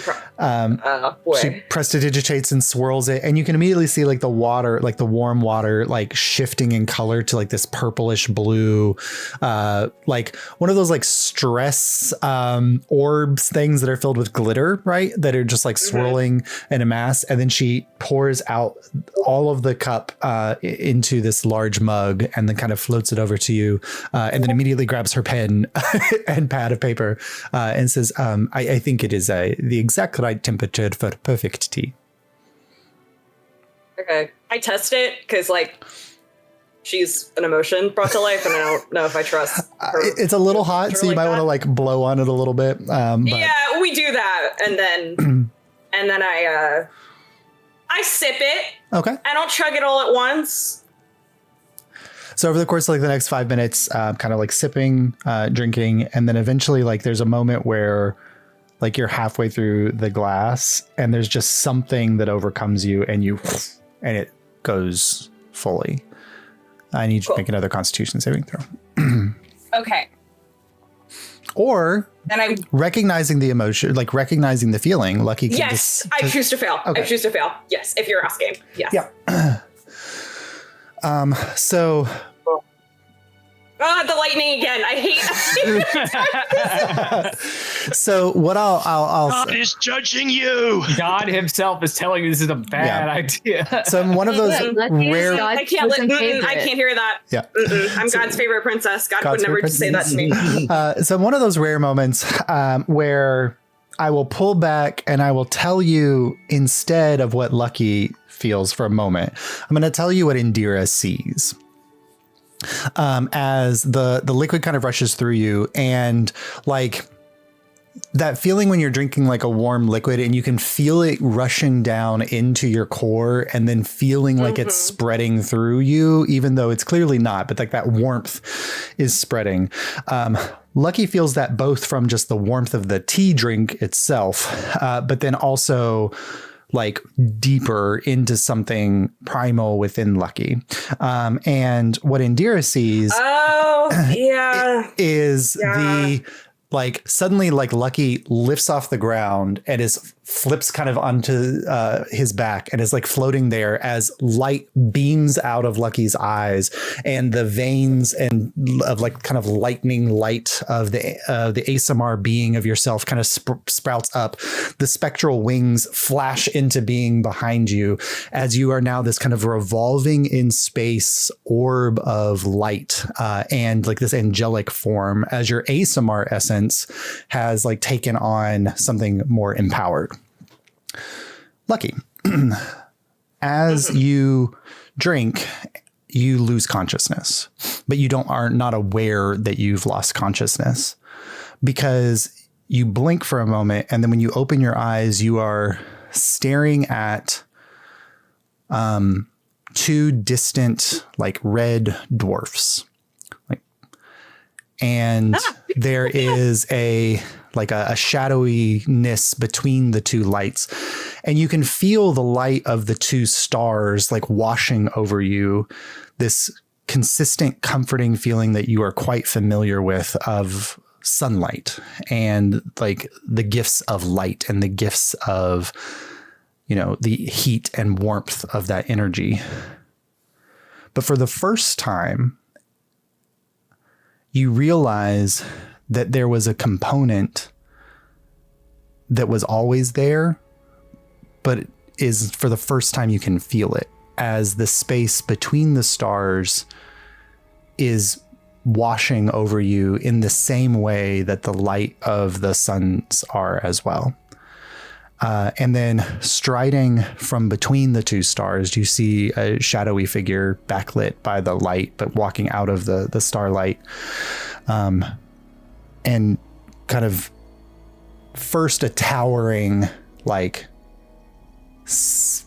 prestidigitates and swirls it, and you can immediately see like the water, like the warm water, like shifting in color to like this purplish blue, like one of those like stress orbs things that are filled with glitter, right? That are just like swirling in a mass. And then she pours out all of the cup into this large mug, and then kind of floats it over to you, and then immediately grabs her pen and pad of paper and says, I think it is the exact right temperature for perfect tea. Okay. I test it because, like, she's an emotion brought to life, and I don't know if I trust her. It's a little hot, so you might want to like blow on it a little bit. But yeah, we do that, and then I sip it. Okay. I don't chug it all at once. So over the course of like the next 5 minutes, kind of like sipping, drinking, and then eventually like there's a moment where like you're halfway through the glass and there's just something that overcomes you, and it goes fully. I need you to make another Constitution saving throw. Okay. Or Then I recognizing the emotion, like recognizing the feeling, Lucky can Yes, I choose to fail. Okay. I choose to fail. Yes, if you're asking. Yes. Yeah. So Oh, the lightning again. I hate so what I'll God is judging you. God himself is telling you this is a bad idea. so I'm one of those rare. I can't hear that. Yeah. I'm God's favorite princess. God God's would never favorite just say that to me. So one of those rare moments where I will pull back and I will tell you, instead of what Lucky feels for a moment, I'm going to tell you what Indira sees. As the liquid kind of rushes through you, and like that feeling when you're drinking like a warm liquid and you can feel it rushing down into your core and then feeling like it's spreading through you, even though it's clearly not, but like that warmth is spreading. Lucky feels that both from just the warmth of the tea drink itself, but then also like deeper into something primal within Lucky. And what Indira sees is the like suddenly like Lucky lifts off the ground and is flips kind of onto his back and is like floating there as light beams out of Lucky's eyes, and the veins and of like kind of lightning light of the ASMR being of yourself kind of sprouts up. The spectral wings flash into being behind you as you are now this kind of revolving in space orb of light and like this angelic form, as your ASMR essence has like taken on something more empowered. Lucky, as you drink, you lose consciousness, but you are not aware that you've lost consciousness, because you blink for a moment, and then when you open your eyes, you are staring at two distant like red dwarfs, and there is a shadowiness between the two lights, and you can feel the light of the two stars like washing over you, this consistent comforting feeling that you are quite familiar with of sunlight and like the gifts of light and the gifts of, you know, the heat and warmth of that energy. But for the first time, you realize that there was a component that was always there, but is for the first time you can feel it, as the space between the stars is washing over you in the same way that the light of the suns are as well. And then striding from between the two stars, you see a shadowy figure backlit by the light, but walking out of the starlight. And kind of first a towering, like,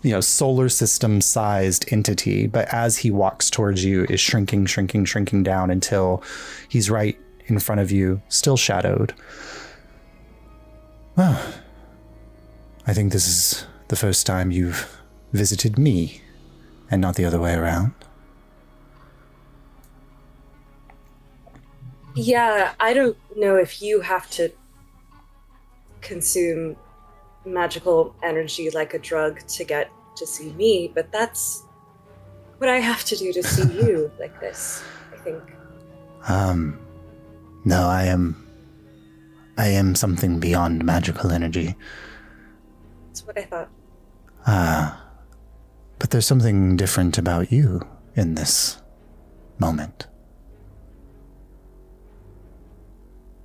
you know, solar system sized entity, but as he walks towards you is shrinking down until he's right in front of you, still shadowed. Well, I think this is the first time you've visited me and not the other way around. Yeah, I don't know if you have to consume magical energy like a drug to get to see me, but that's what I have to do to see you like this, I think. No, I am something beyond magical energy. That's what I thought. But there's something different about you in this moment.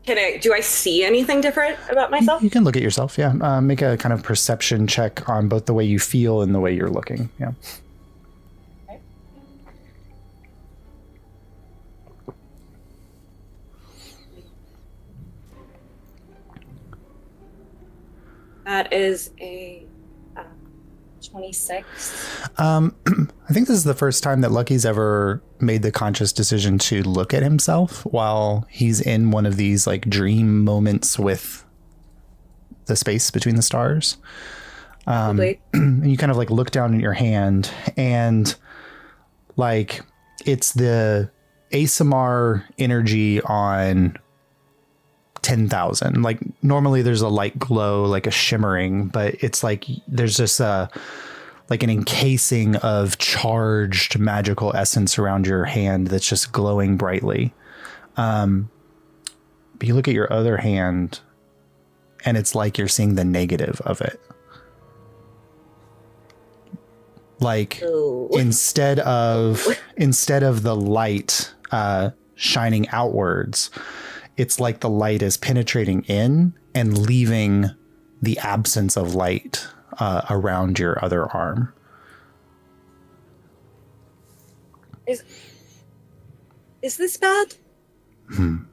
Do I see anything different about myself? You can look at yourself, yeah. Make a kind of perception check on both the way you feel and the way you're looking, yeah. Okay. That is a 26. I think this is the first time that Lucky's ever made the conscious decision to look at himself while he's in one of these like dream moments with the space between the stars. And you kind of like look down at your hand, and like it's the ASMR energy on 10,000. Like normally there's a light glow, like a shimmering, but it's like there's just like an encasing of charged magical essence around your hand that's just glowing brightly. But you look at your other hand and it's like you're seeing the negative of it. Like instead of the light shining outwards, it's like the light is penetrating in and leaving the absence of light around your other arm. Is this bad?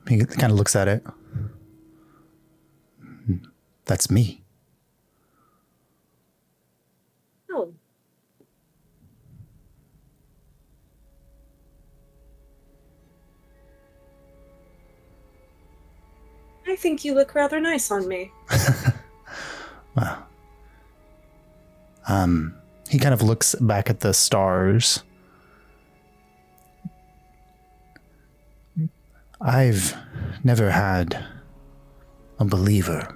He kind of looks at it. That's me. Oh. I think you look rather nice on me. Wow. He kind of looks back at the stars. I've never had a believer.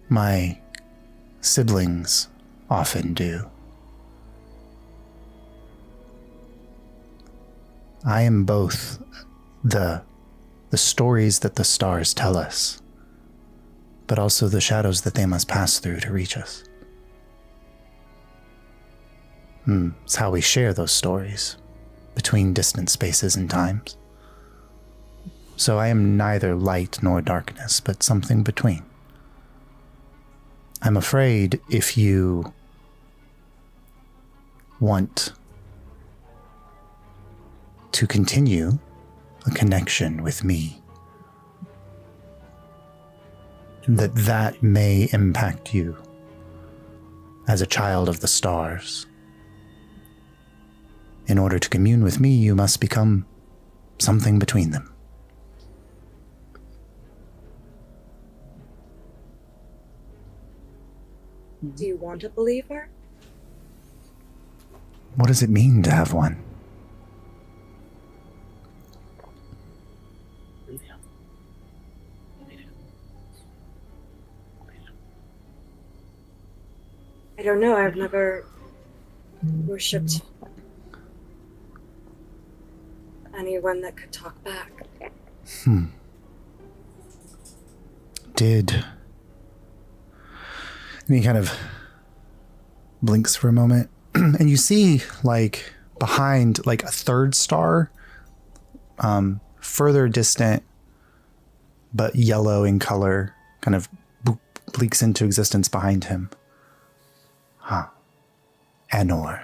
My siblings often do. I am both the stories that the stars tell us, but also the shadows that they must pass through to reach us. It's how we share those stories between distant spaces and times. So I am neither light nor darkness, but something between. I'm afraid if you want to continue a connection with me, that may impact you as a child of the stars. In order to commune with me, you must become something between them. Do you want a believer? What does it mean to have one? I don't know. I've never worshipped anyone that could talk back. And he kind of blinks for a moment, and you see, like, behind, like, a third star, further distant, but yellow in color, kind of blinks into existence behind him. Anor.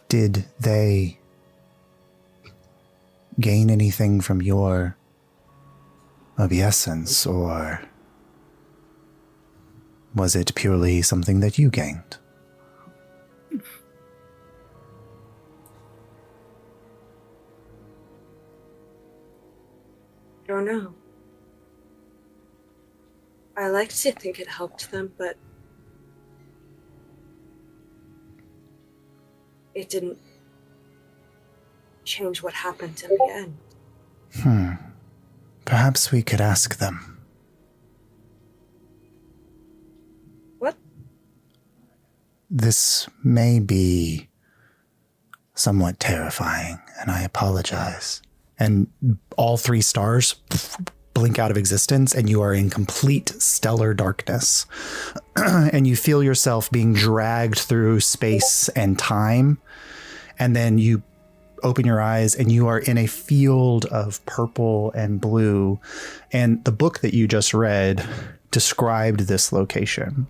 Did they gain anything from your obeisance, or was it purely something that you gained? I don't know. I like to think it helped them, but it didn't change what happened in the end. Perhaps we could ask them. What? This may be somewhat terrifying, and I apologize. And all three stars blink out of existence, and you are in complete stellar darkness. And you feel yourself being dragged through space and time. And then you open your eyes, and you are in a field of purple and blue. And the book that you just read described this location.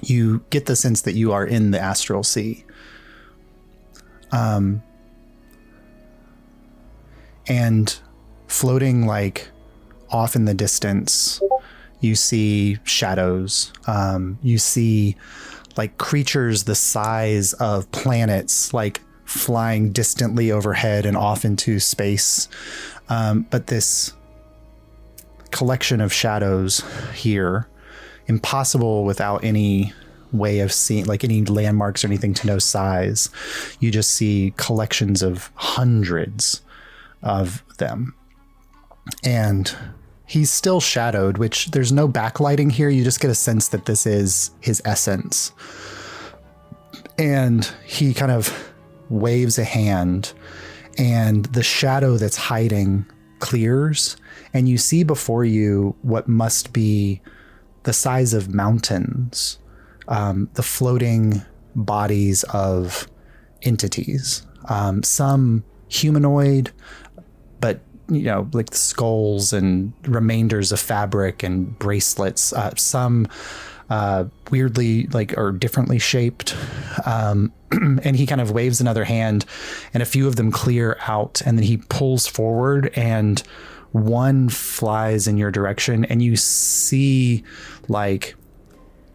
You get the sense that you are in the astral sea. And floating, like, off in the distance, you see shadows. You see, like, creatures the size of planets, like, flying distantly overhead and off into space. But this collection of shadows here, impossible without any way of seeing, like, any landmarks or anything to know size. You just see collections of hundreds of them. And he's still shadowed, which there's no backlighting here. You just get a sense that this is his essence. And he kind of waves a hand, and the shadow that's hiding clears, and you see before you what must be the size of mountains, the floating bodies of entities, some humanoid, but, you know, like skulls and remainders of fabric and bracelets, some weirdly, like, or differently shaped. And he kind of waves another hand, and a few of them clear out, and then he pulls forward, and one flies in your direction, and you see, like,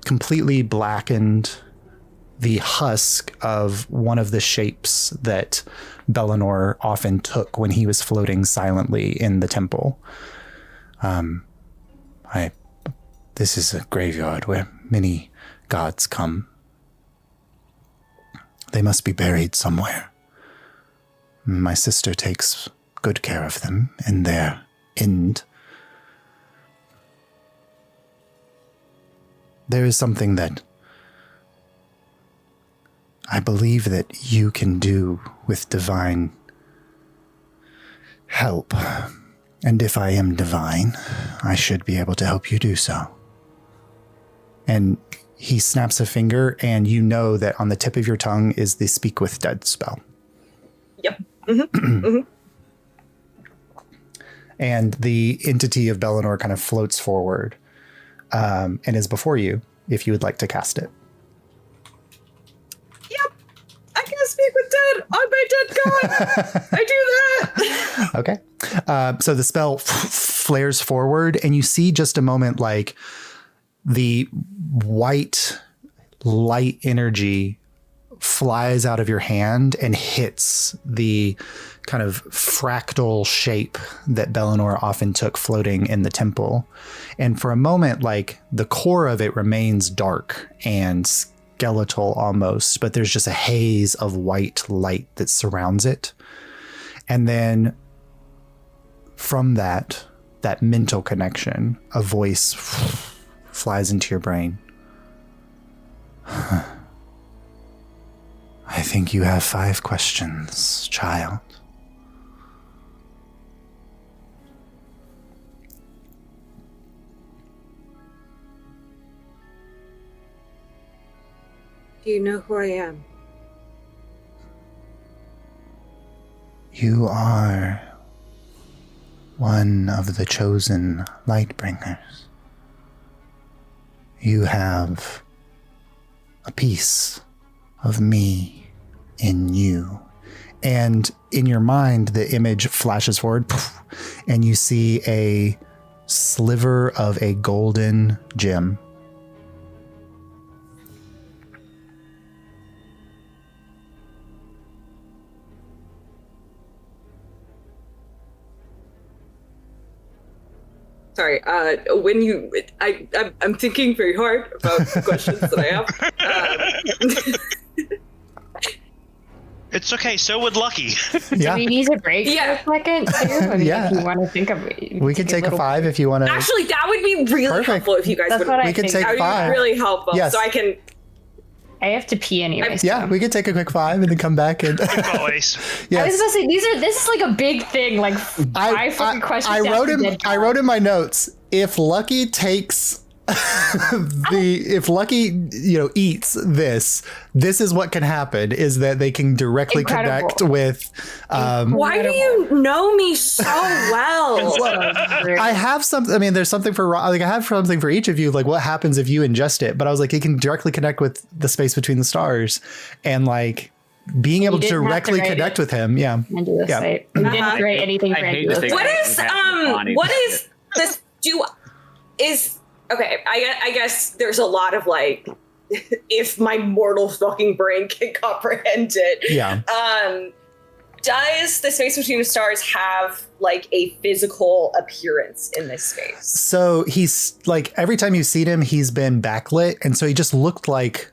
completely blackened, the husk of one of the shapes that Bellinor often took when he was floating silently in the temple. This is a graveyard where many gods come. They must be buried somewhere. My sister takes good care of them in their end, there is something that I believe that you can do with divine help. And if I am divine, I should be able to help you do so. And he snaps a finger, and you know that on the tip of your tongue is the Speak with Dead spell. Yep. And the entity of Bellinor kind of floats forward and is before you, if you would like to cast it. Yep. I can speak with dead on my dead god. I do that. Okay. So the spell flares forward, and you see just a moment like the white light energy flies out of your hand and hits the kind of fractal shape that Bellinor often took floating in the temple. And for a moment, like the core of it remains dark and skeletal almost, but there's just a haze of white light that surrounds it. And then from that mental connection, a voice flies into your brain. I think you have 5 questions, child. Do you know who I am? You are one of the chosen Lightbringers. You have a piece of me in you. And in your mind, the image flashes forward, and you see a sliver of a golden gem. Sorry, I'm thinking very hard about the questions that I have. It's okay. So would Lucky. Yeah, Do we need a break Yeah. for a second, too? I mean, Yeah. if you want to think of it. we could take a 5 if you want to. Actually, that would be really Perfect. helpful if you guys That's would. what I We could think. take That would 5. be really helpful. Yes. So I can. I have to pee anyway. Yeah, we could take a quick 5 and then come back and. Always. I was Yes. gonna say this is like a big thing. Like five fucking questions. I wrote after him. dead I wrote in my notes. If Lucky takes if Lucky eats this is what can happen, is that they can directly Incredible. connect with. Why do you know me so well? I have some. I mean, there's something for I have something for each of you. Like, what happens if you ingest it? But I was like, it can directly connect with the space between the stars, and like being able to didn't have to directly write connect it. with him. Yeah. Endless Yeah. site. We didn't write anything I for hate to Endless think Site. What is this? Okay? I guess there's a lot of like, if my mortal fucking brain can comprehend it. Yeah. Does the space between the stars have like a physical appearance in this space? So he's like, every time you've seen him, he's been backlit. And so he just looked like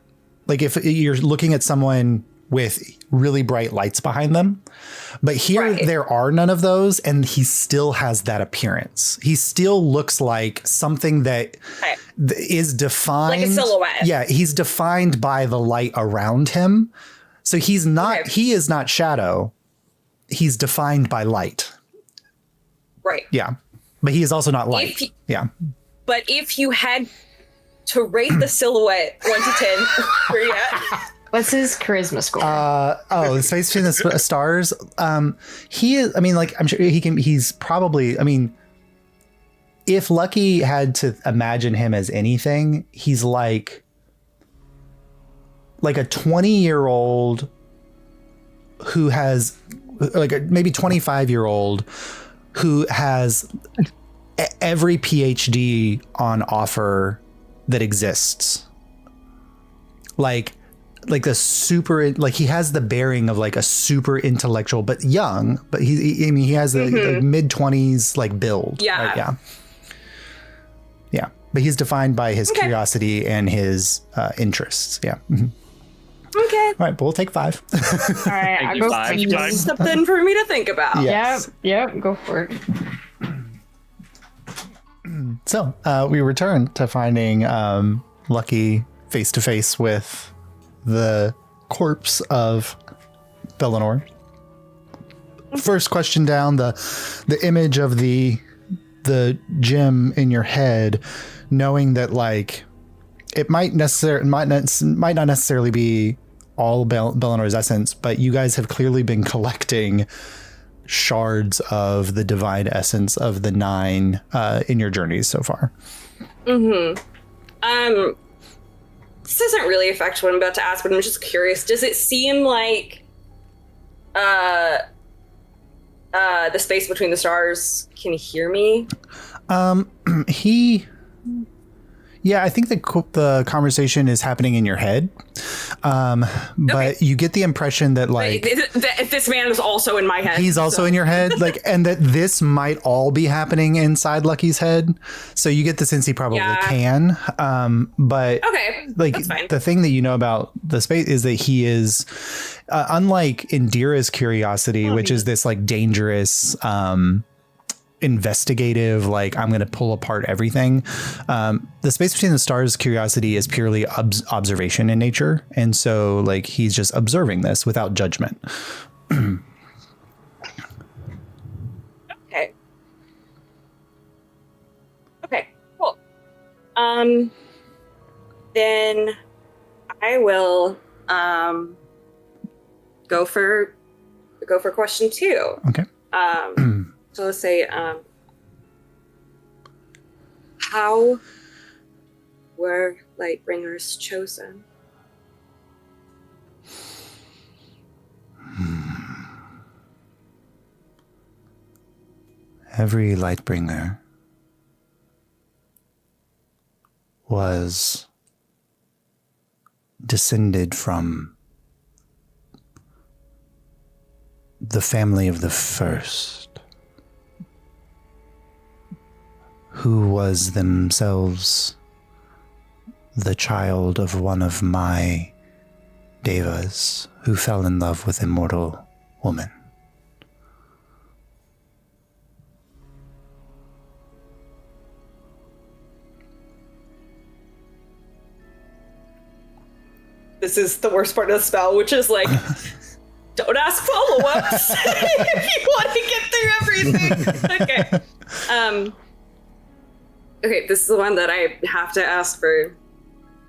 if you're looking at someone with really bright lights behind them. But here Right. there are none of those. And he still has that appearance. He still looks like something that Okay. is defined. Like a silhouette. Yeah. He's defined by the light around him. So he's not, Okay. he is not shadow. He's defined by light. Right. Yeah. But he is also not light. If you- Yeah. But if you had to rate the silhouette 1 to 10, where you at? What's his charisma score? The space between the stars. He is. I mean, like, I'm sure he can. He's probably. I mean, if Lucky had to imagine him as anything, he's like a 20-year-old who has like a maybe 25-year-old who has every PhD on offer that exists. Like the super, like he has the bearing of like a super intellectual, but young, but he has the like mid-20s like build. Yeah. Like, yeah. But he's defined by his curiosity and his interests. Yeah. Mhm. Okay. All right, but we'll take 5. All right, Thank I'll you, go five. pee. Five. Something for me to think about. Yes. Yep, go for it. So we return to finding Lucky face to face with the corpse of Bellinor. First question down, the image of the gem in your head, knowing that like it might not necessarily be all Bellinor's essence, but you guys have clearly been collecting shards of the divine essence of the 9 in your journeys so far. This doesn't really affect what I'm about to ask, but I'm just curious. Does it seem like the space between the stars can hear me? Yeah, I think the conversation is happening in your head. But you get the impression that like this man is also in my head. He's also in your head, like, and that this might all be happening inside Lucky's head. So you get the sense he probably can. But okay, like the thing that you know about the space is that he is unlike Indira's curiosity, which is this like dangerous, investigative, like I'm going to pull apart everything. The space between the stars curiosity is purely observation in nature. And so like he's just observing this without judgment. Okay. Okay, cool. Then I will go for question 2. Okay. So let's say, how were Lightbringers chosen? Every Lightbringer was descended from the family of the first, who was themselves the child of one of my devas who fell in love with a mortal woman. This is the worst part of the spell, which is like, don't ask follow-ups if you want to get through everything. Okay. Okay, this is the one that I have to ask for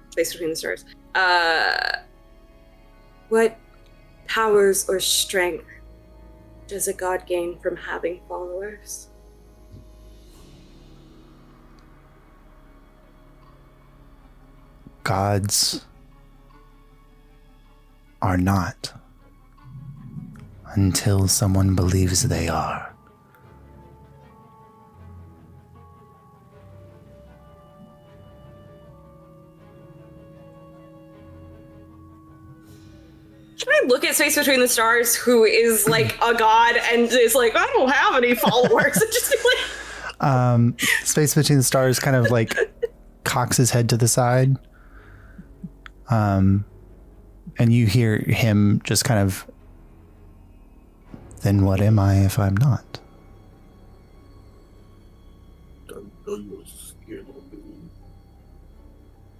Space Between the Stars. What powers or strength does a god gain from having followers? Gods are not until someone believes they are. Can I look at Space Between the Stars, who is like a god and is like, I don't have any followers? And just be like, Space Between the Stars kind of like cocks his head to the side. And you hear him just kind of, then what am I if I'm not?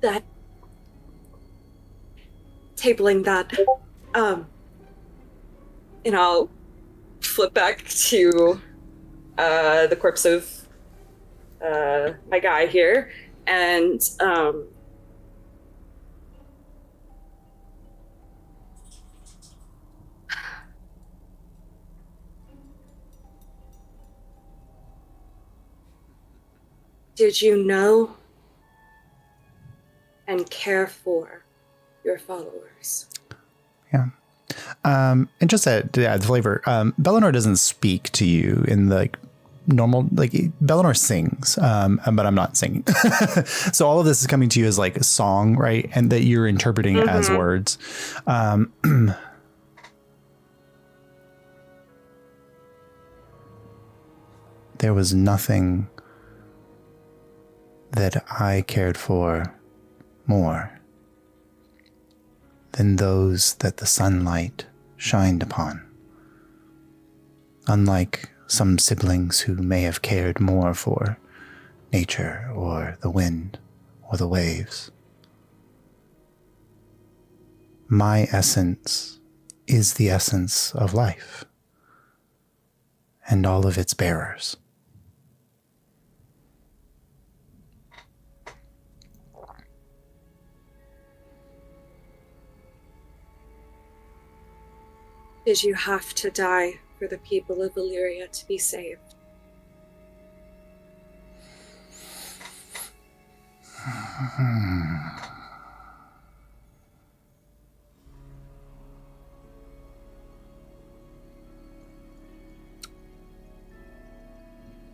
that tabling that, and I'll flip back to the corpse of my guy here, and did you know and care for your followers? Yeah. And just to add flavor, Bellinor doesn't speak to you in the normal, like Bellinor sings, but I'm not singing. So all of this is coming to you as like a song, right? And that you're interpreting as words. There was nothing that I cared for more than those that the sunlight shined upon. Unlike some siblings who may have cared more for nature or the wind or the waves, my essence is the essence of life and all of its bearers. Did you have to die for the people of Illyria to be saved?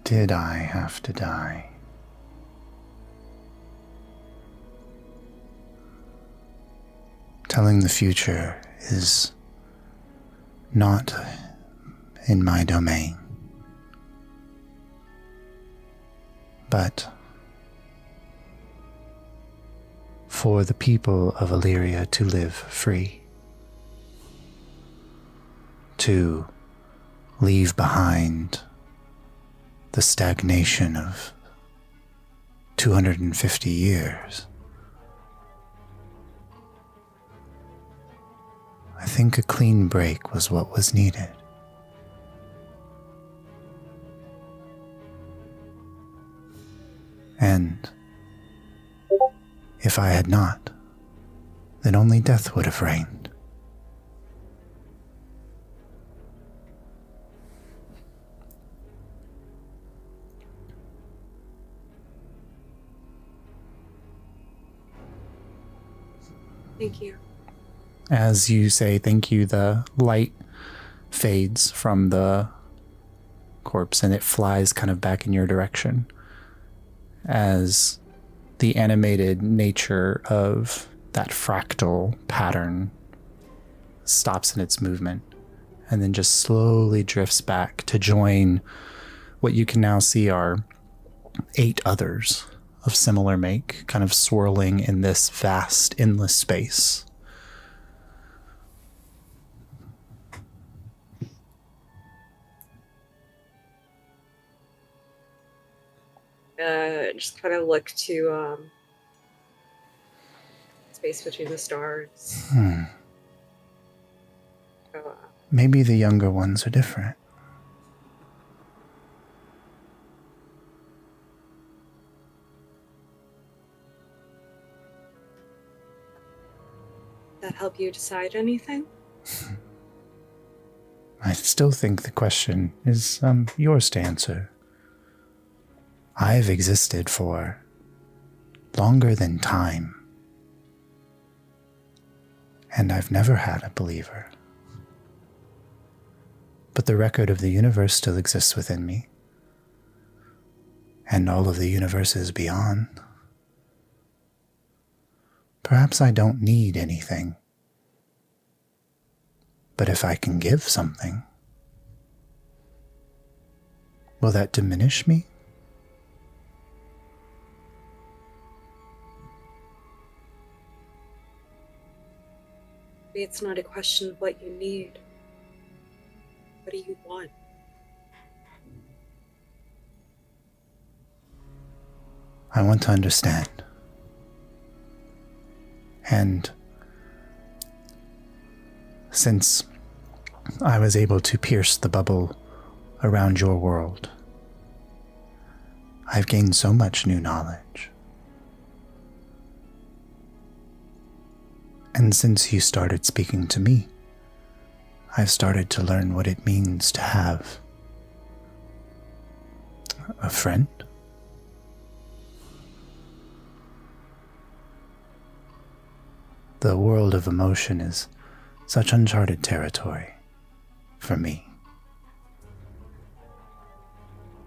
Did I have to die? Telling the future is not in my domain. But for the people of Illyria to live free, to leave behind the stagnation of 250 years. I think a clean break was what was needed. And if I had not, then only death would have reigned. Thank you. As you say thank you, the light fades from the corpse and it flies kind of back in your direction as the animated nature of that fractal pattern stops in its movement and then just slowly drifts back to join what you can now see are 8 others of similar make, kind of swirling in this vast, endless space. Just kind of look to space between the stars. Maybe the younger ones are different. That help you decide anything? I still think the question is yours to answer. I've existed for longer than time, and I've never had a believer. But the record of the universe still exists within me, and all of the universes beyond. Perhaps I don't need anything, but if I can give something, will that diminish me? It's not a question of what you need. What do you want? I want to understand. And since I was able to pierce the bubble around your world, I've gained so much new knowledge. And since you started speaking to me, I've started to learn what it means to have a friend. The world of emotion is such uncharted territory for me,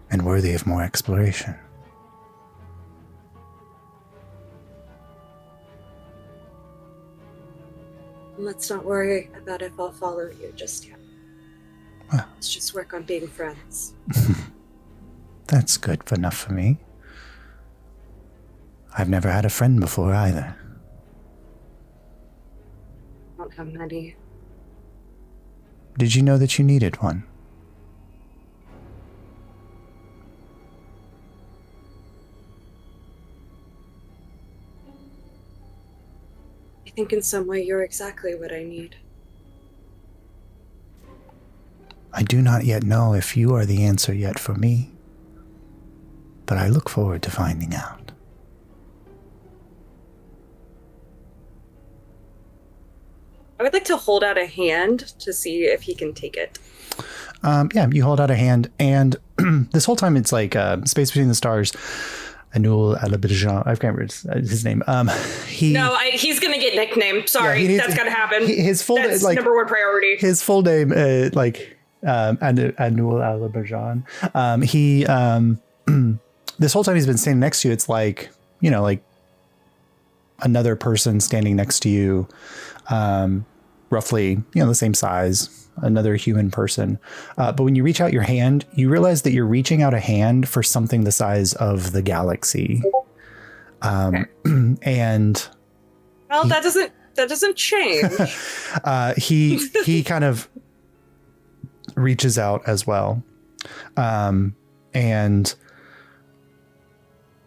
and worthy of more exploration. Let's not worry about if I'll follow you just yet. Well, Let's just work on being friends. that's good enough for me. I've never had a friend before either. I don't have many. Did you know that you needed one? I think in some way you're exactly what I need. I do not yet know if you are the answer yet for me, but I look forward to finding out. I would like to hold out a hand to see if he can take it. Yeah, you hold out a hand, and this whole time it's like Space Between the Stars. Anul Alabijan, I can't remember his name. He's gonna get nicknamed. Sorry, that's gotta happen. His full that's number one priority. His full name, Anul Alabijan. This whole time he's been standing next to you. It's like, you know, like another person standing next to you, roughly, you know, the same size. Another human person. But when you reach out your hand, you realize that you're reaching out a hand for something the size of the galaxy. Okay. And well, that doesn't change. He kind of reaches out as well. And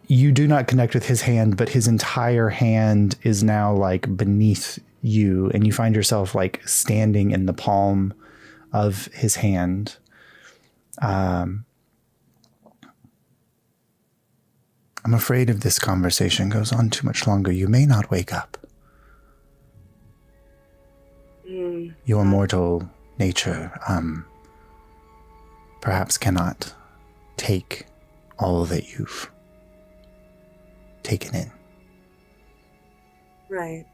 you do not connect with his hand, but his entire hand is now like beneath you, and you find yourself like standing in the palm of his hand. I'm afraid if this conversation goes on too much longer, you may not wake up. Your mortal nature, perhaps cannot take all that you've taken in. Right.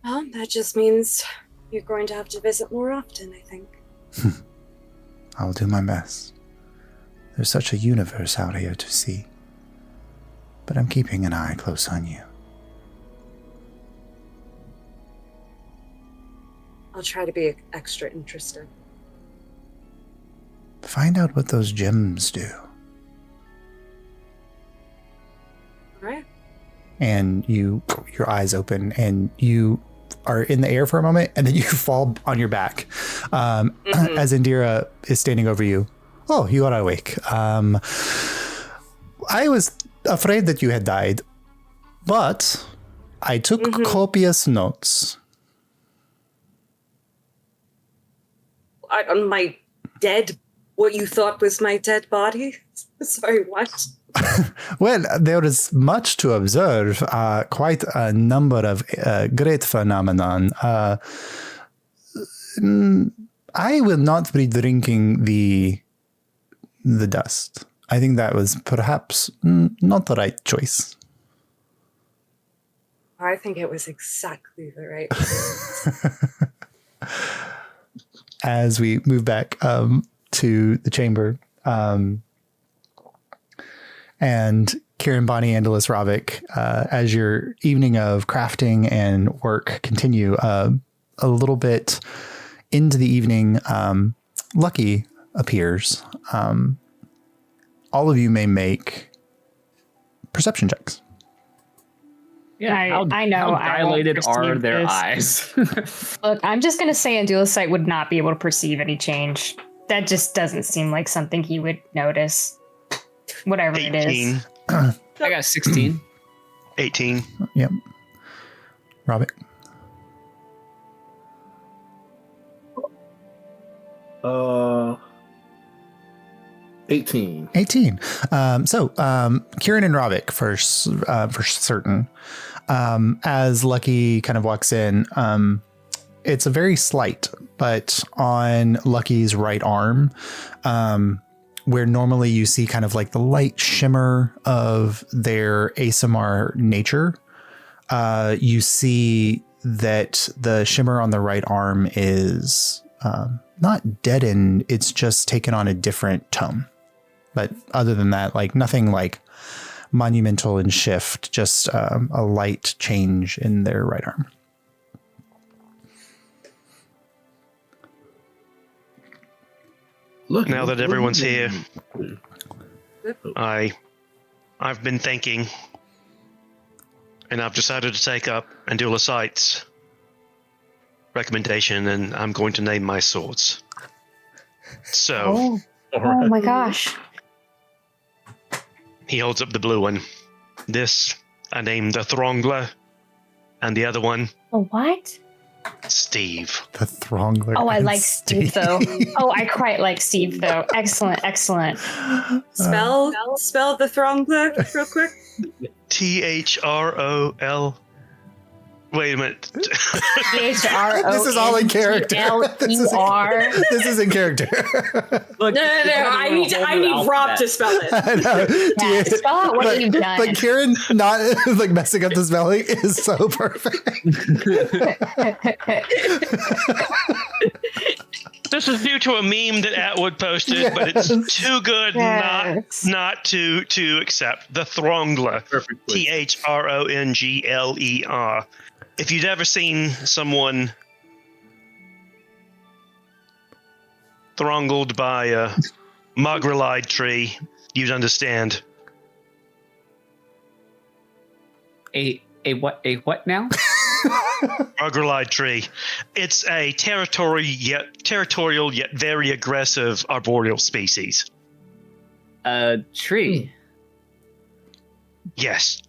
Well, that just means you're going to have to visit more often, I think. I'll do my best. There's such a universe out here to see. But I'm keeping an eye close on you. I'll try to be extra interested. Find out what those gems do. Right. And your eyes open, and you are in the air for a moment, and then you fall on your back as Indira is standing over you. Oh, you are awake. I was afraid that you had died, but I took copious notes. On my what you thought was my dead body? Sorry, what? Well, there is much to observe, quite a number of great phenomenon. I will not be drinking the dust. I think that was perhaps not the right choice. I think it was exactly the right choice. As we move back to the chamber, and Kieran, Bonnie, Angelus, Ravik, as your evening of crafting and work continue, a little bit into the evening, Lucky appears. All of you may make perception checks. Yeah, I know. How dilated are their this. eyes? Look, I'm just going to say Andula's sight would not be able to perceive any change. That just doesn't seem like something he would notice. Whatever 18. it is. I got 16. 18. Yep. Robert. Uh, 18. 18. So Kieran and Ravik for certain. As Lucky kind of walks in, it's a very slight, but on Lucky's right arm, where normally you see kind of like the light shimmer of their ASMR nature, you see that the shimmer on the right arm is not deadened, it's just taken on a different tone. But other than that, like nothing like monumental in shift, just a light change in their right arm. Look, Now that everyone's here, I've been thinking, and I've decided to take up Andula Sight's recommendation, and I'm going to name my swords. So, Oh my gosh. he holds up the blue one. This I named the Throngler, And the other one, A what? Steve. The Throngler. Oh, I and like Steve though. Oh, I quite like Steve though. Excellent, excellent. Spell the Throngler real quick. THROL. Wait a minute. THRONGLER. This is all in character. This is in character. Look, No. I need Rob to spell it. I know. Yeah, spell out what you've done. But Kieran not like messing up the spelling is so perfect. This is due to a meme that Atwood posted, but it's too good not to accept. The Throngler. THRONGLER. If you'd ever seen someone throngled by a mogrelide tree, you'd understand. A what now? Mogrelide tree. It's a territorial yet very aggressive arboreal species. A tree. Yes.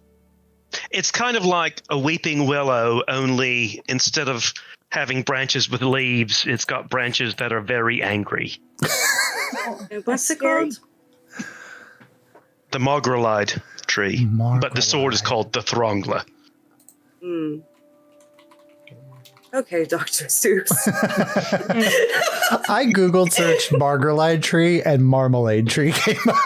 It's kind of like a weeping willow, only instead of having branches with leaves, it's got branches that are very angry. What's it called? The mogrelide tree. But the sword is Mogrelide. called the Throngler. Okay, Dr. Seuss. I Googled search Margrelide tree and marmalade tree came up.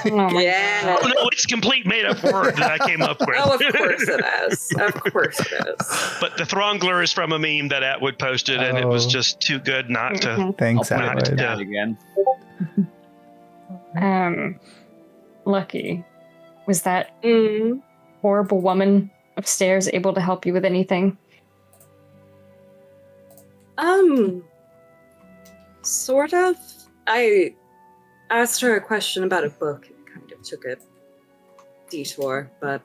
Yeah. Oh no, it's a complete made-up word that I came up with. Oh, of course it is. Of course it is. But the Throngler is from a meme that Atwood posted, and it was just too good not to. Thanks, I'll put it Atwood. down again. Lucky. Was that horrible woman upstairs able to help you with anything? Sort of. I asked her a question about a book. It kind of took a detour, but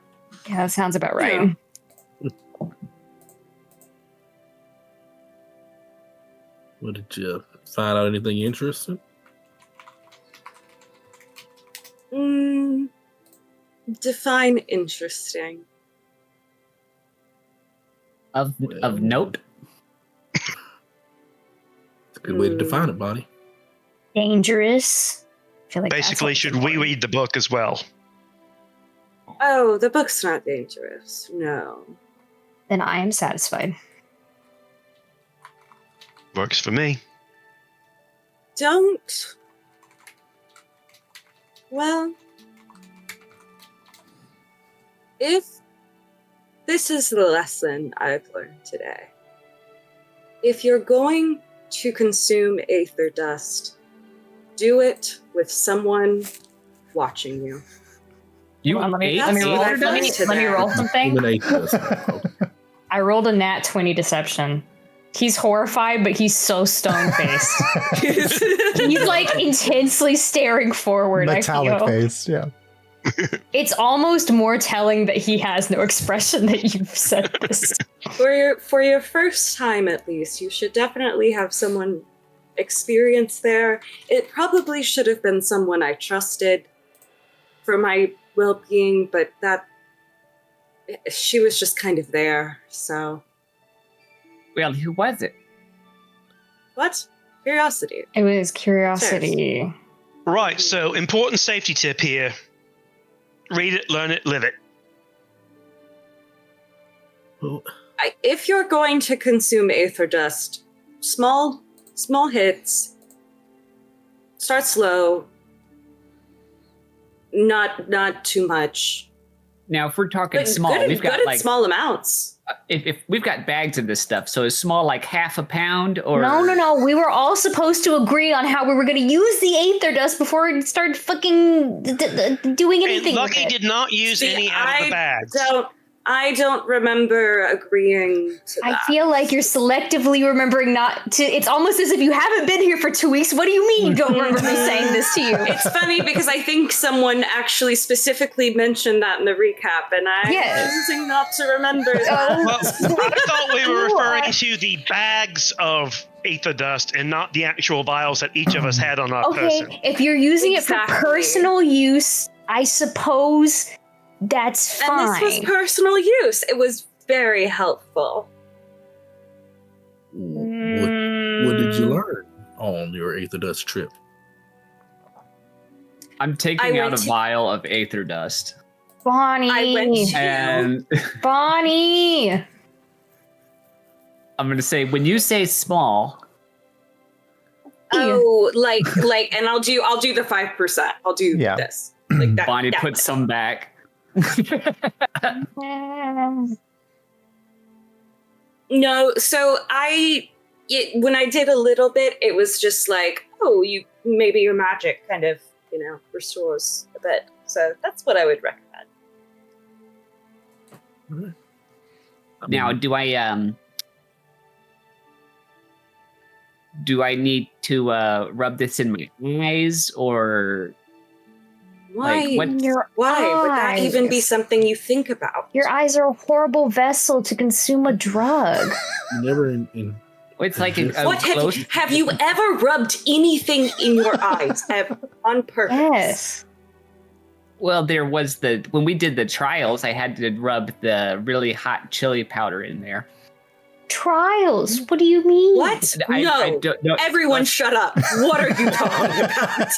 Yeah, that sounds about right. What did you find out? Anything interesting? Define interesting. Of note. It's a good way to define it, buddy. Dangerous. I feel like that's Basically, what's should we important. read the book as well? Oh, the book's not dangerous. No. Then I am satisfied. Works for me. Don't. Well, if this is the lesson I've learned today, if you're going to consume Aether Dust, do it with someone watching you. You Hold on, let me ate let me roll. Aether Let me, Dust? let me roll something. Eliminate this now. I rolled a nat 20 deception. He's horrified, but he's so stone faced. He's like intensely staring forward. Metallic I feel face, yeah. it's almost more telling that he has no expression that you've said this. For your first time, at least, you should definitely have someone experienced there. It probably should have been someone I trusted for my well-being, but she was just kind of there. So Well, who was it? what? Curiosity. It was curiosity. Right, so important safety tip here. Read it, learn it, live it. Well, If you're going to consume Aether Dust, small hits. Start slow. Not too much. Now, if we're talking But small, good, we've got good like at small amounts. if we've got bags of this stuff, so is small like half a pound or No. We were all supposed to agree on how we were going to use the Aether Dust before we started fucking doing anything. And Lucky with it. did not use See, any out of the bags. I don't remember agreeing to that. I feel like you're selectively remembering not to. It's almost as if you haven't been here for 2 weeks. What do you mean you don't remember me saying this to you? It's funny because I think someone actually specifically mentioned that in the recap, and I'm choosing not to remember that. Well, I thought we were referring to the bags of Aether Dust and not the actual vials that each of us had on our Okay, person. if you're using it Exactly. for personal use, I suppose that's And fine. this was personal use. It was very helpful. What did you learn on your Aether Dust trip? I'm taking out a vial of Aether Dust. Bonnie. I went to And Bonnie. I'm gonna say, when you say small, Oh, like, and I'll do the 5%. I'll do this. Like that. Bonnie puts some back. No, so when I did a little bit, it was just like, oh, maybe your magic kind of, restores a bit. So that's what I would recommend. Now, do I need to rub this in my eyes, or Why? Your Why would that eyes. even be something you think about? Your eyes are a horrible vessel to consume a drug. You never in it's like What have you ever rubbed anything in your eyes ever on purpose? Yes. Well, there was when we did the trials, I had to rub the really hot chili powder in there. Trials? What do you mean? What? I don't know. Everyone shut up. What are you talking about?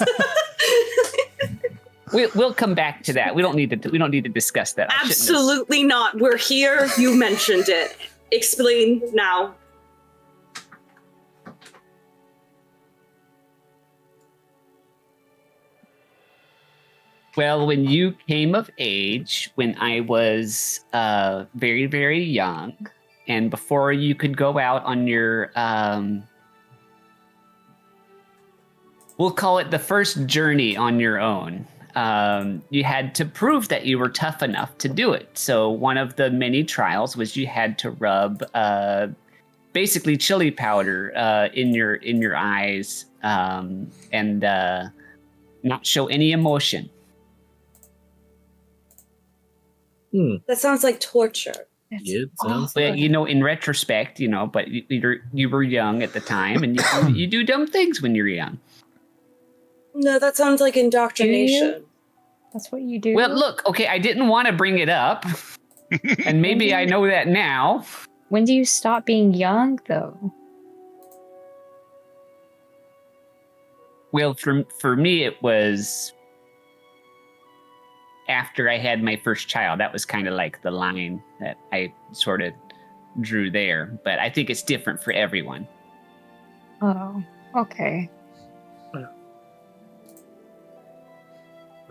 We'll come back to that. We don't need to discuss that. Absolutely not. We're here. You mentioned it. Explain now. Well, when you came of age, when I was very, very young, and before you could go out on your, we'll call it the first journey on your own, you had to prove that you were tough enough to do it. So one of the many trials was you had to rub basically chili powder in your eyes and not show any emotion. That sounds like torture. Yeah, it sounds But in retrospect, but you were young at the time, and you do dumb things when you're young. No, that sounds like indoctrination. That's what you do? Well, look, okay, I didn't want to bring it up, and maybe I know that now. When do you stop being young, though? Well, for me, it was after I had my first child. That was kind of like the line that I sort of drew there. But I think it's different for everyone. Oh, okay.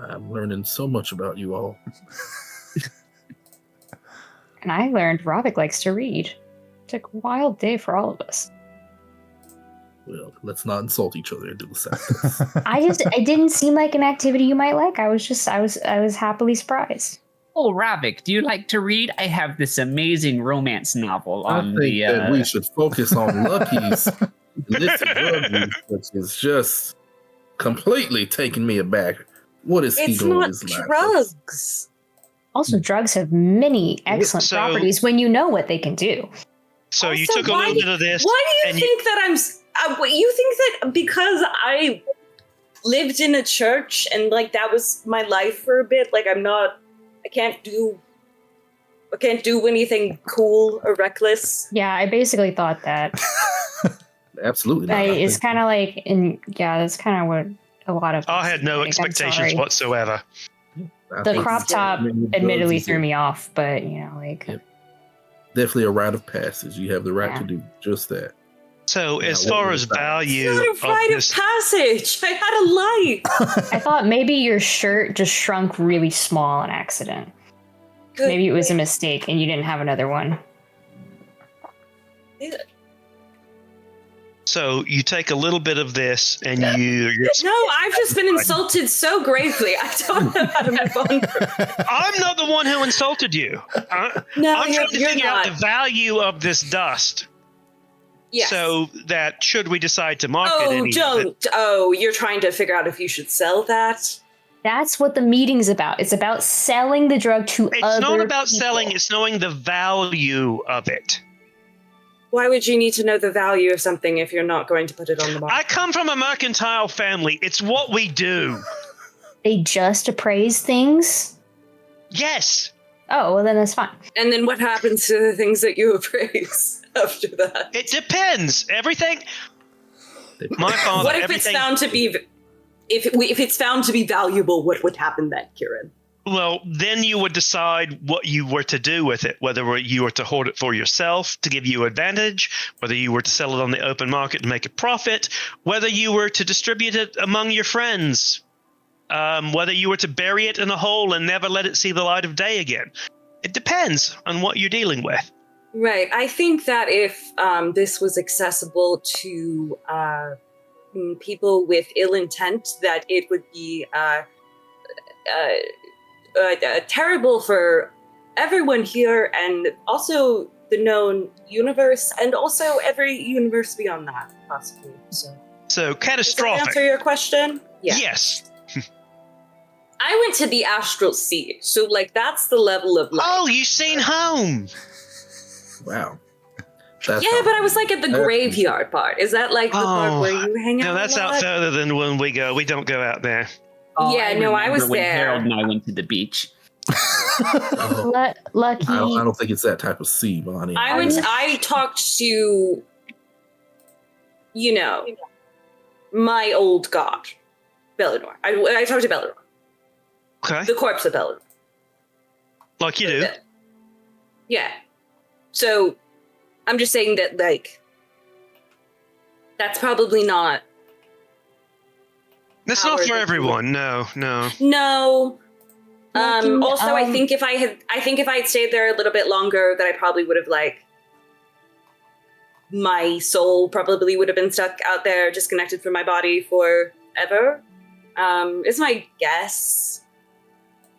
I'm learning so much about you all. And I learned Ravik likes to read. It took a wild day for all of us. Well, let's not insult each other and do the sentence. It didn't seem like an activity you might like. I was happily surprised. Oh, Ravik, do you like to read? I have this amazing romance novel on that we should focus on Lucky's list of drug use, which is just completely taking me aback. What is he doing? It's not drugs. Also, drugs have many excellent properties when you know what they can do. So Also, you took a little bit of this. Why do you think that you think that because I lived in a church and like that was my life for a bit, like I can't do anything cool or reckless? Yeah, I basically thought that. Absolutely not. It's kind of like, that's kind of what a lot of. I had no expectations whatsoever. The crop top admittedly threw me off, but definitely a rite of passage. You have the right to do just that. So as far as value, it's not a rite of passage. I had a life. I thought maybe your shirt just shrunk really small on accident. Maybe it was a mistake and you didn't have another one. So you take a little bit of this and you're No, I've just been insulted so gravely. I don't know how to move on. I'm not the one who insulted you. No, I'm trying to you're figure out not. the value of this dust. Yes. So that should we decide to market any of it. You're trying to figure out if you should sell that? That's what the meeting's about. It's about selling the drug to other people. It's not about selling, it's knowing the value of it. Why would you need to know the value of something if you're not going to put it on the market? I come from a mercantile family. It's what we do. They just appraise things? Yes. Oh, well then that's fine. And then what happens to the things that you appraise after that? It depends. Everything. My father. What if everything, it's found to be if it's found to be valuable? What would happen then, Kieran? Well, then you would decide what you were to do with it, whether you were to hoard it for yourself to give you advantage, whether you were to sell it on the open market to make a profit, whether you were to distribute it among your friends, whether you were to bury it in a hole and never let it see the light of day again. It depends on what you're dealing with. Right. I think that if this was accessible to people with ill intent, that it would be terrible for everyone here, and also the known universe, and also every universe beyond that, possibly. So catastrophic. Does that answer your question? Yeah. Yes. I went to the astral sea, so like that's the level of life. Oh, you seen home? Wow. But I was like at the graveyard part. Is that like the part where you hang out? No, that's a lot? out further than when we go. We don't go out there. Oh, Yeah, no, I was remember when there. Harold and I went to the beach. Lucky. I don't think it's that type of sea, Bonnie. I talked to, my old god, Bellinor. I talked to Bellinor. Okay. The corpse of Bellinor. Like you do. Yeah. So, I'm just saying that, like, that's probably not. That's not for everyone. No. No. Also, I Lucky, think if I had stayed there a little bit longer, that I probably would have, like, my soul probably would have been stuck out there, disconnected from my body forever. Is my guess.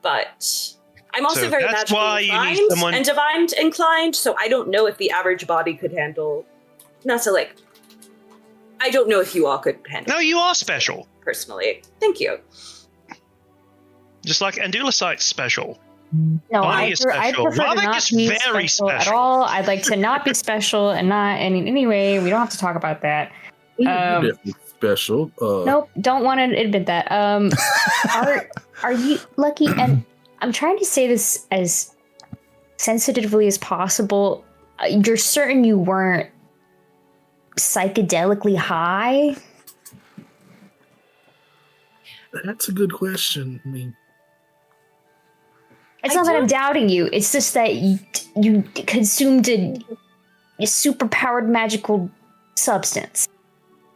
But I'm also So very that's magically why you need inclined someone- and divine inclined, so I don't know if the average body could handle. Not to like. I don't know if you all could handle. No, you are special. Personally, thank you. Just like Andulasite's special. No, Bonnie I is prefer special. to Roderick not is be very special at special. all. I'd like to not be special and not in any way. We don't have to talk about that. You're definitely special. Nope, don't want to admit that. Are you Lucky? And I'm trying to say this as sensitively as possible. You're certain you weren't psychedelically high? That's a good question. I mean, It's not that I'm doubting you. It's just that you consumed a superpowered magical substance.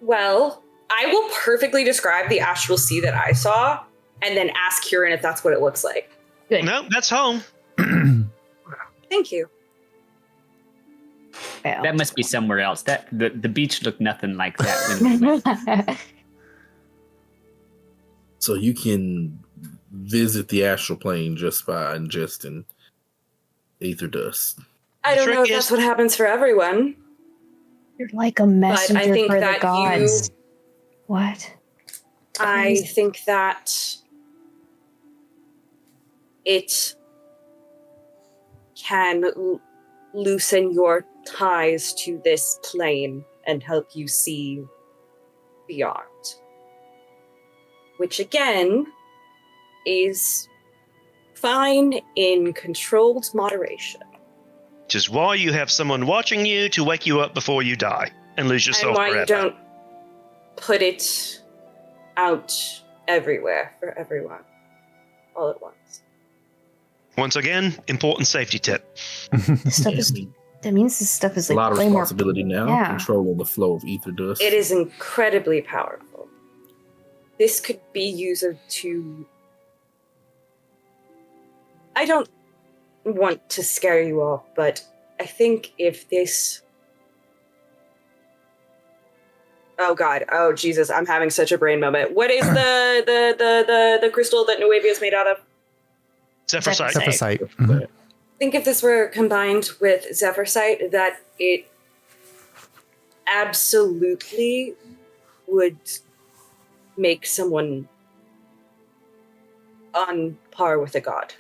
Well, I will perfectly describe the astral sea that I saw, and then ask Kieran if that's what it looks like. Good. No, that's home. Thank you. Well. That must be somewhere else. That the beach looked nothing like that. When we went. so you can visit the astral plane just by ingesting Aether Dust. I don't know if Trick that's is- what happens for everyone. You're like a messenger I think for the that gods. What? I think that it can loosen your ties to this plane and help you see beyond. Which again is fine in controlled moderation. Which is why you have someone watching you to wake you up before you die and lose And yourself why forever. you don't put it out everywhere for everyone all at once. Once again, important safety tip. This stuff is, that means this stuff is A like lot of way more. responsibility now, yeah. controlling the flow of Aether Dust. It is incredibly powerful. This could be used to... I don't want to scare you all, but I think if this... Oh God! Oh Jesus! I'm having such a brain moment. What is the crystal that Nuevia is made out of? Zephyrsite. Zephyrsite. Zephyrsite. Mhm. I think if this were combined with Zephyrsite, that it absolutely would make someone on par with a god.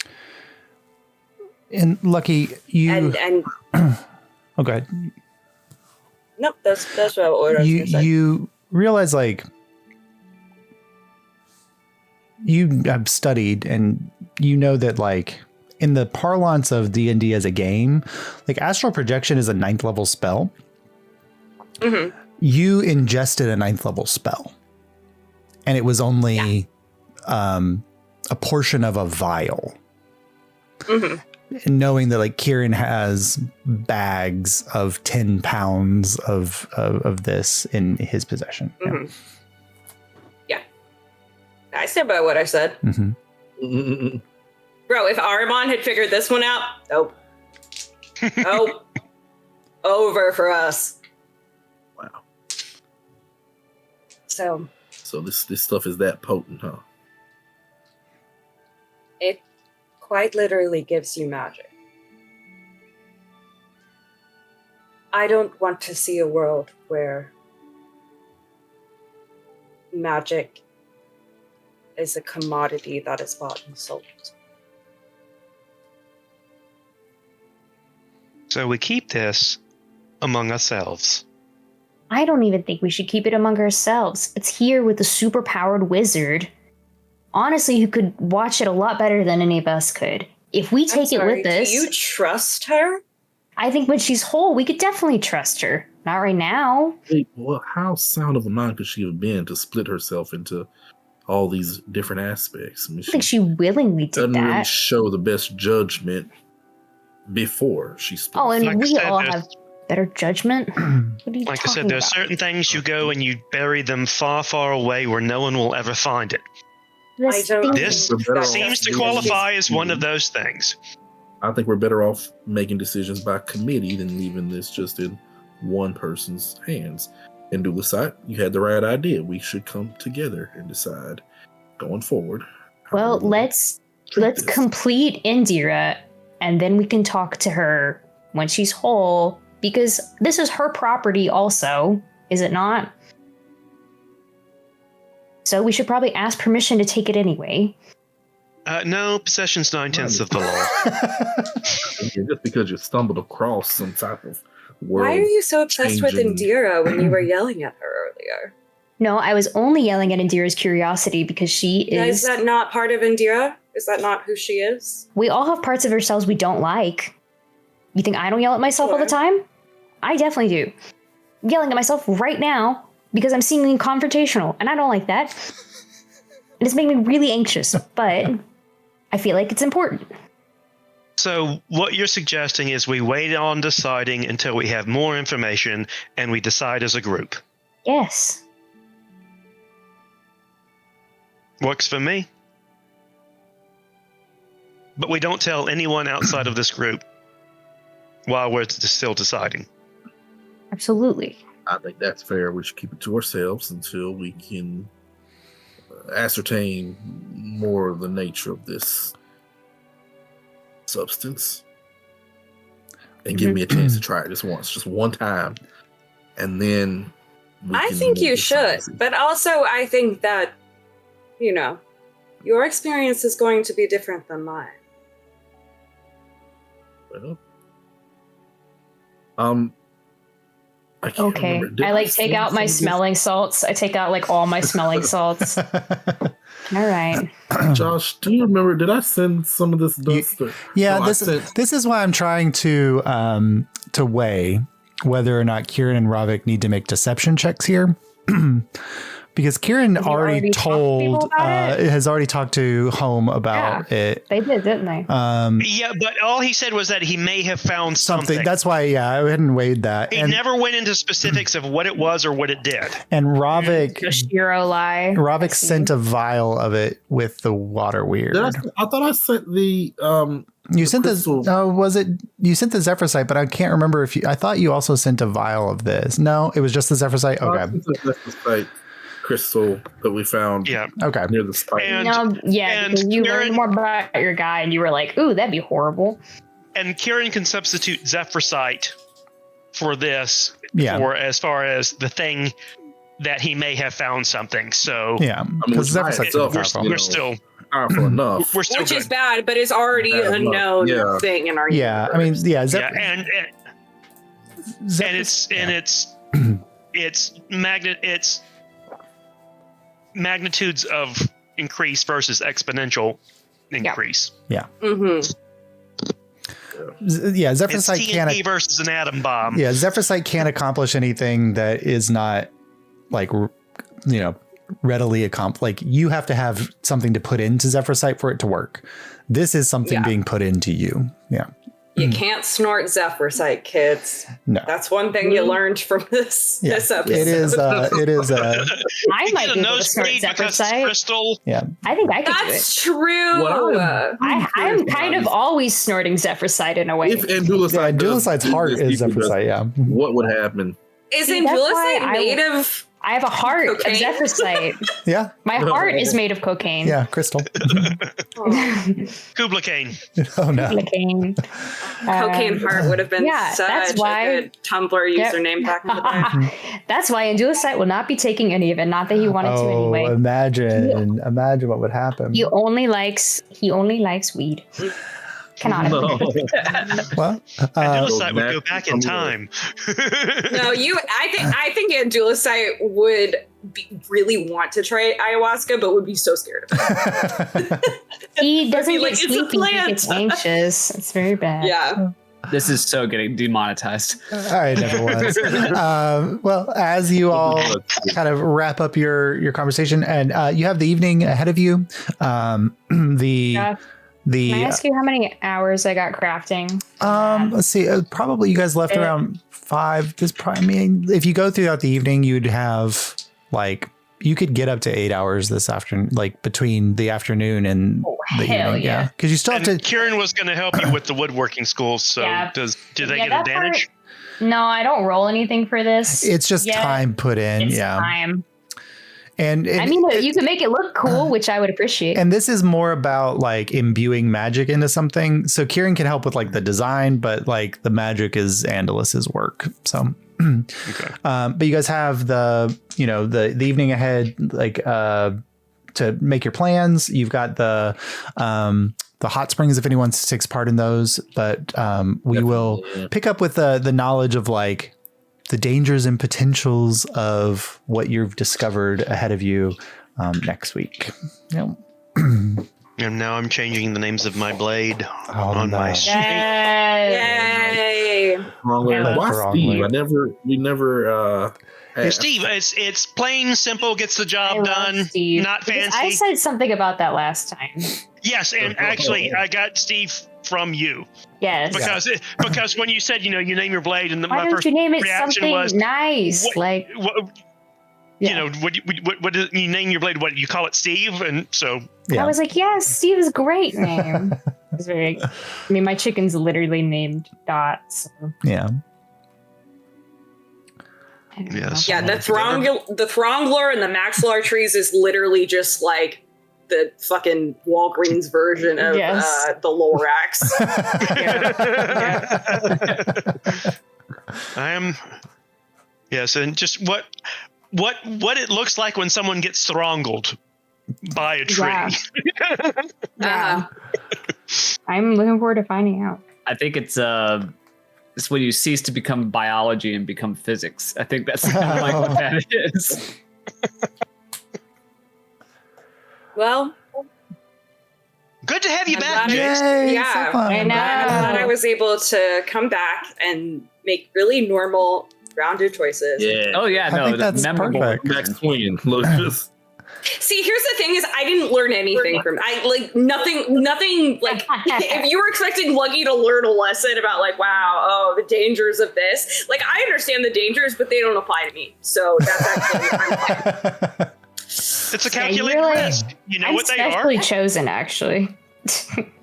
And Lucky, you. And Oh, go ahead. nope, that's what order I was gonna say. You realize, like, you have studied and you know that, like, in the parlance of D&D as a game, like astral projection is a 9th level spell. Mm-hmm. You ingested a 9th level spell, and it was only a portion of a vial. Mm-hmm. And knowing that like Kieran has bags of 10 pounds of this in his possession. Mm-hmm. Yeah. I stand by what I said. Mm-hmm. Bro, if Aramon had figured this one out, nope. Nope. Over for us. Wow. So this stuff is that potent, huh? it quite literally gives you magic. I don't want to see a world where magic is a commodity that is bought and sold. So we keep this among ourselves. I don't even think we should keep it among ourselves. It's here with the super-powered wizard. Honestly, who could watch it a lot better than any of us could. If we take it with us... Do you trust her? I think when she's whole, we could definitely trust her. Not right now. Hey, well, how sound of a mind could she have been to split herself into all these different aspects? I mean, I think she willingly did doesn't that. really show the best judgment before she split. Oh, and Like I we said, all there's- have better judgment. What are you Like I talking said, there's about? certain things you go and you bury them far, far away where no one will ever find it. This I don't thing- This think that seems to she's- qualify as one of those things. I think we're better off making decisions by committee than leaving this just in one person's hands. And Dulicite, you had the right idea. We should come together and decide going forward. how Well, we're gonna let's treat this. complete Indira, and then we can talk to her when she's whole, because this is her property also, is it not? So we should probably ask permission to take it anyway. No, possession's 9/10 of the law. Just because you stumbled across some type of world. Why are you so obsessed with changing- Indira when you were yelling at her earlier? No, I was only yelling at Indira's curiosity because she Is is... that not part of Indira? Is that not who she is? We all have parts of ourselves we don't like. You think I don't yell at myself all the Sure. time? I definitely do. I'm yelling at myself right now because I'm seemingly confrontational, and I don't like that. And it's making me really anxious, but I feel like it's important. So what you're suggesting is we wait on deciding until we have more information and we decide as a group. Yes. Works for me. But we don't tell anyone outside of this group while we're still deciding. Absolutely. I think that's fair. We should keep it to ourselves until we can ascertain more of the nature of this substance. And give me a chance to try it just once, just one time. And then I can think make you a should. decision. But also, I think that, your experience is going to be different than mine. Well, I can't Okay. remember. Did I say take out some my of this? smelling salts. I take out all my smelling salts. All right. Josh, do you remember? Did I send some of this dust? Yeah, No, I this sent- this is why I'm trying to weigh whether or not Kieran and Ravik need to make deception checks here. Because Kieran Have you already already talked to people told about it? has already talked to Home about it. They did, didn't they? Yeah, but all he said was that he may have found something. That's why, I hadn't weighed that. He never went into specifics of what it was or what it did. And Ravik Yoshiro lie. Ravik sent a vial of it with the water weird. I thought I sent the You sent this. crystal- Oh, was it? You sent the Zephyrsite, but I can't remember if you. I thought you also sent a vial of this. No, it was just the Zephyrsite. I Okay. sent the site crystal that we found Yeah. Okay. near the spike. And- No, yeah, and because you Kieran- learned more about your guy, and you were like, "Ooh, that'd be horrible." And Kieran can substitute Zephyrsite for this, Yeah. for as far as the thing that he may have found something. So Yeah. I mean, Because which by Zephyrsite's itself, powerful. you we're know, still powerful enough. we're still Which good. is bad, but is already Bad a enough, known yeah. thing in our Yeah. I mean, universe. yeah. Yeah, and it's magnitudes of increase versus exponential increase. Mm-hmm. Zephyr It's Sight can't. TNT versus an atom bomb. Yeah, Zephyr Sight can't accomplish anything that is not like readily accomplished. Like you have to have something to put into Zephyr Sight for it to work. This is something being put into you. Yeah. You can't snort Zephyr Sight, kids. No. That's one thing you learned from this episode. It is. I might Get be a able to snort nosebleed Zephyr because it's Sight. crystal. Yeah. I think I could do it. That's true. I'm kind of always snorting Zephyr Sight in a way. If Andulicite Andulicite's heart is Zephyr Sight. Yeah. what would happen? Is See, that's why Andulicite made of... I have a heart of Cocaine? Zephyr Sight. Yeah. My heart is made of cocaine. Yeah. Crystal. Kubla Kane. Oh no. Cocaine. Cocaine Heart would have been that's such why- a good Tumblr username back in the day. That's why Andulicite will not be taking any of it. Not that he wanted to anyway. Imagine what would happen. He only likes weed. Canonically. Well, Andulicite would go back in time. No, I think Andulicite would really want to try ayahuasca, but would be so scared of it. He doesn't like, get it's a sleepy. He plant. gets anxious. It's very bad. Yeah. This is so getting demonetized. all right, everyone. Well, as you all kind of wrap up your conversation, and you have the evening ahead of you, Can I ask you how many hours I got crafting? Let's see. Probably you guys left around 5. This probably, I mean, if you go throughout the evening, you'd have like you could get up to 8 hours this afternoon, like between the afternoon and the hell evening. yeah. Because you still have And to. Kieran was going to help you with the woodworking school. So do they get that advantage? part- no, I don't roll anything for this. It's just yet. time put in. It's Yeah. time. And I mean, you can make it look cool, which I would appreciate. And this is more about like imbuing magic into something. So Kieran can help with like the design, but like the magic is Andulus's work. So, Okay. but you guys have the evening ahead, like to make your plans. You've got the hot springs if anyone takes part in those, but we will pick up with the knowledge of like the dangers and potentials of what you've discovered ahead of you next week. Yep. And now I'm changing the names of my blade on my street. Yay! Why Steve? We never asked. Steve, it's plain, simple, gets the job done, Steve. not Because fancy. I said something about that last time. Yes, and actually, I got Steve from you Yes. because when you said you name your blade, and Why my don't first you name it reaction something was nice? what- Like, what did you name your blade? What you call it, Steve? And so I was like, yes, Steve is a great name. It was very, I mean, my chicken's literally named Dot. So Yeah. I don't Yes. know. Yeah, the Throngler and the Maxillar trees is literally just like the fucking Walgreens version of Yes. the Lorax. I am. Yes, and just what it looks like when someone gets strangled by a tree. Yeah. Uh-huh. I'm looking forward to finding out. I think it's when you cease to become biology and become physics. I think that's kind of like what that is. Well, Good to have you I'm back, glad Jace. Yay, Yeah, so fun. I know. I'm glad I was able to come back and make really normal, rounded choices. Yeah. Oh yeah, I no, think that's memorable. perfect. Next twin. Look, just See, here's the thing: is I didn't learn anything from nothing. Like, if you were expecting Luggy to learn a lesson about the dangers of this, like I understand the dangers, but they don't apply to me. So that's actually I'm fine. It's a calculated really- risk. You know I'm what they are. specially chosen, actually.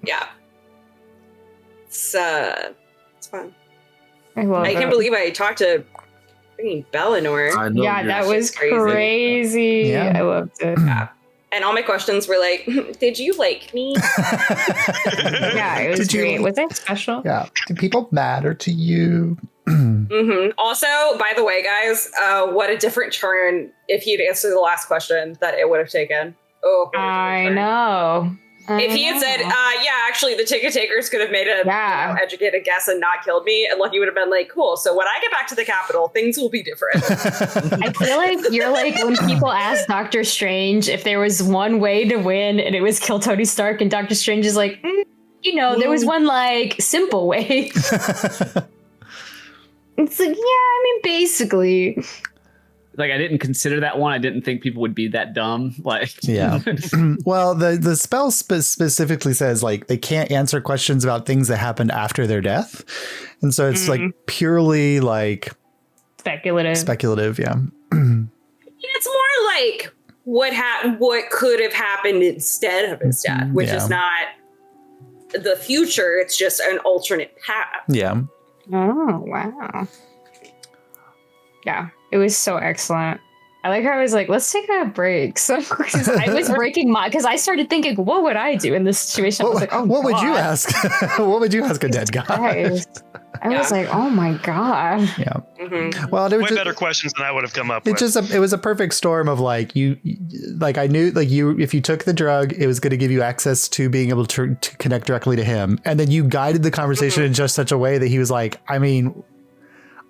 Yeah, it's fun. I love I it. can't believe I talked to freaking Bellinor. I know. Yeah, you're that was crazy. crazy. Yeah. I loved it. And all my questions were like, "Did you like me?" Yeah, it was Did you- great. Was that special? Yeah. Do people matter to you? Also, by the way, guys, what a different turn if he'd answered the last question that it would have taken. Oh, what a different I turn. know. If he had said, yeah, actually, the ticket takers could have made a Yeah. educated guess and not killed me, and Lucky would have been like, cool, so when I get back to the Capitol, things will be different. I feel like you're like when people ask Doctor Strange if there was one way to win and it was kill Tony Stark, and Doctor Strange is like, there was one like simple way. It's like, yeah, I mean, basically. Like, I didn't consider that one. I didn't think people would be that dumb. Like, yeah. Well, the spell specifically says like they can't answer questions about things that happened after their death, and so it's like purely like speculative. Yeah. It's more like what could have happened instead of his death, which is not the future. It's just an alternate path. Yeah. Oh, wow. Yeah, it was so excellent. I like how I was like, let's take a break. So I was breaking because I started thinking, what would I do in this situation? I was like, what would you ask? What would you ask a dead guy? I was like, oh my God. Yeah. Mm-hmm. Well, there were way better questions than I would have come up with. It was a perfect storm of like I knew like if you took the drug, it was going to give you access to being able to connect directly to him. And then you guided the conversation in just such a way that he was like, I mean,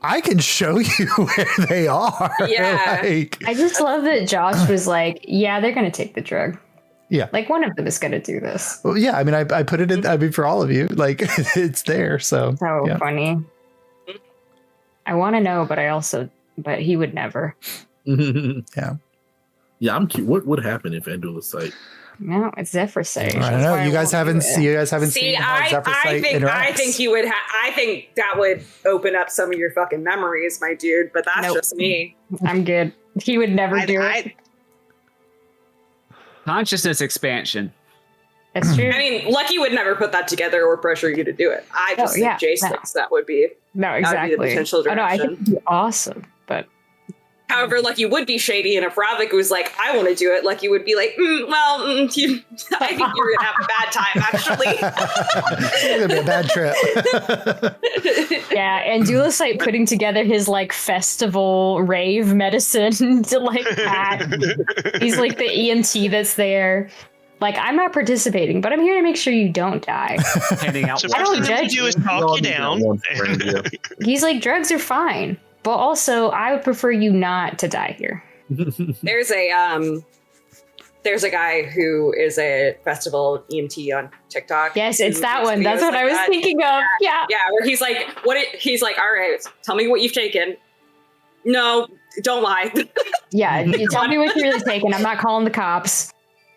I can show you where they are. Yeah. Like, I just love that Josh was like, yeah, they're going to take the drug. Yeah. Like one of them is going to do this. Well, yeah. I mean, I put it in, I mean, for all of you, like it's there. So funny. I want to know, but he would never. Yeah. Yeah. I'm curious. What would happen if Andulacite? No, it's Zephyrite. I don't know. You guys haven't See, seen how Zephyrite interacts. I think you would. I think that would open up some of your fucking memories, my dude. But that's just me. I'm good. He would never do it. Consciousness expansion. That's true. I mean, Lucky would never put that together or pressure you to do it. I just think Jace thinks that would be exactly. the potential direction. I think it'd be awesome, but. However, Lucky would be shady, and if Ravik was like, I want to do it, Lucky would be like, I think you're going to have a bad time, actually. It's going to be a bad trip. Yeah, and Dulicite putting together his, like, festival rave medicine to, like, that. He's, like, the EMT that's there. Like, I'm not participating, but I'm here to make sure you don't die. Handing out. So I don't first thing judge you do is you. talk you down. He's like, drugs are fine. But also, I would prefer you not to die here. There's a guy who is a festival EMT on TikTok. Yes, it's that one. That's what I was thinking of. Yeah. Yeah, where he's like, he's like, all right, tell me what you've taken. No, don't lie. Yeah, you tell me what you're really taking. I'm not calling the cops.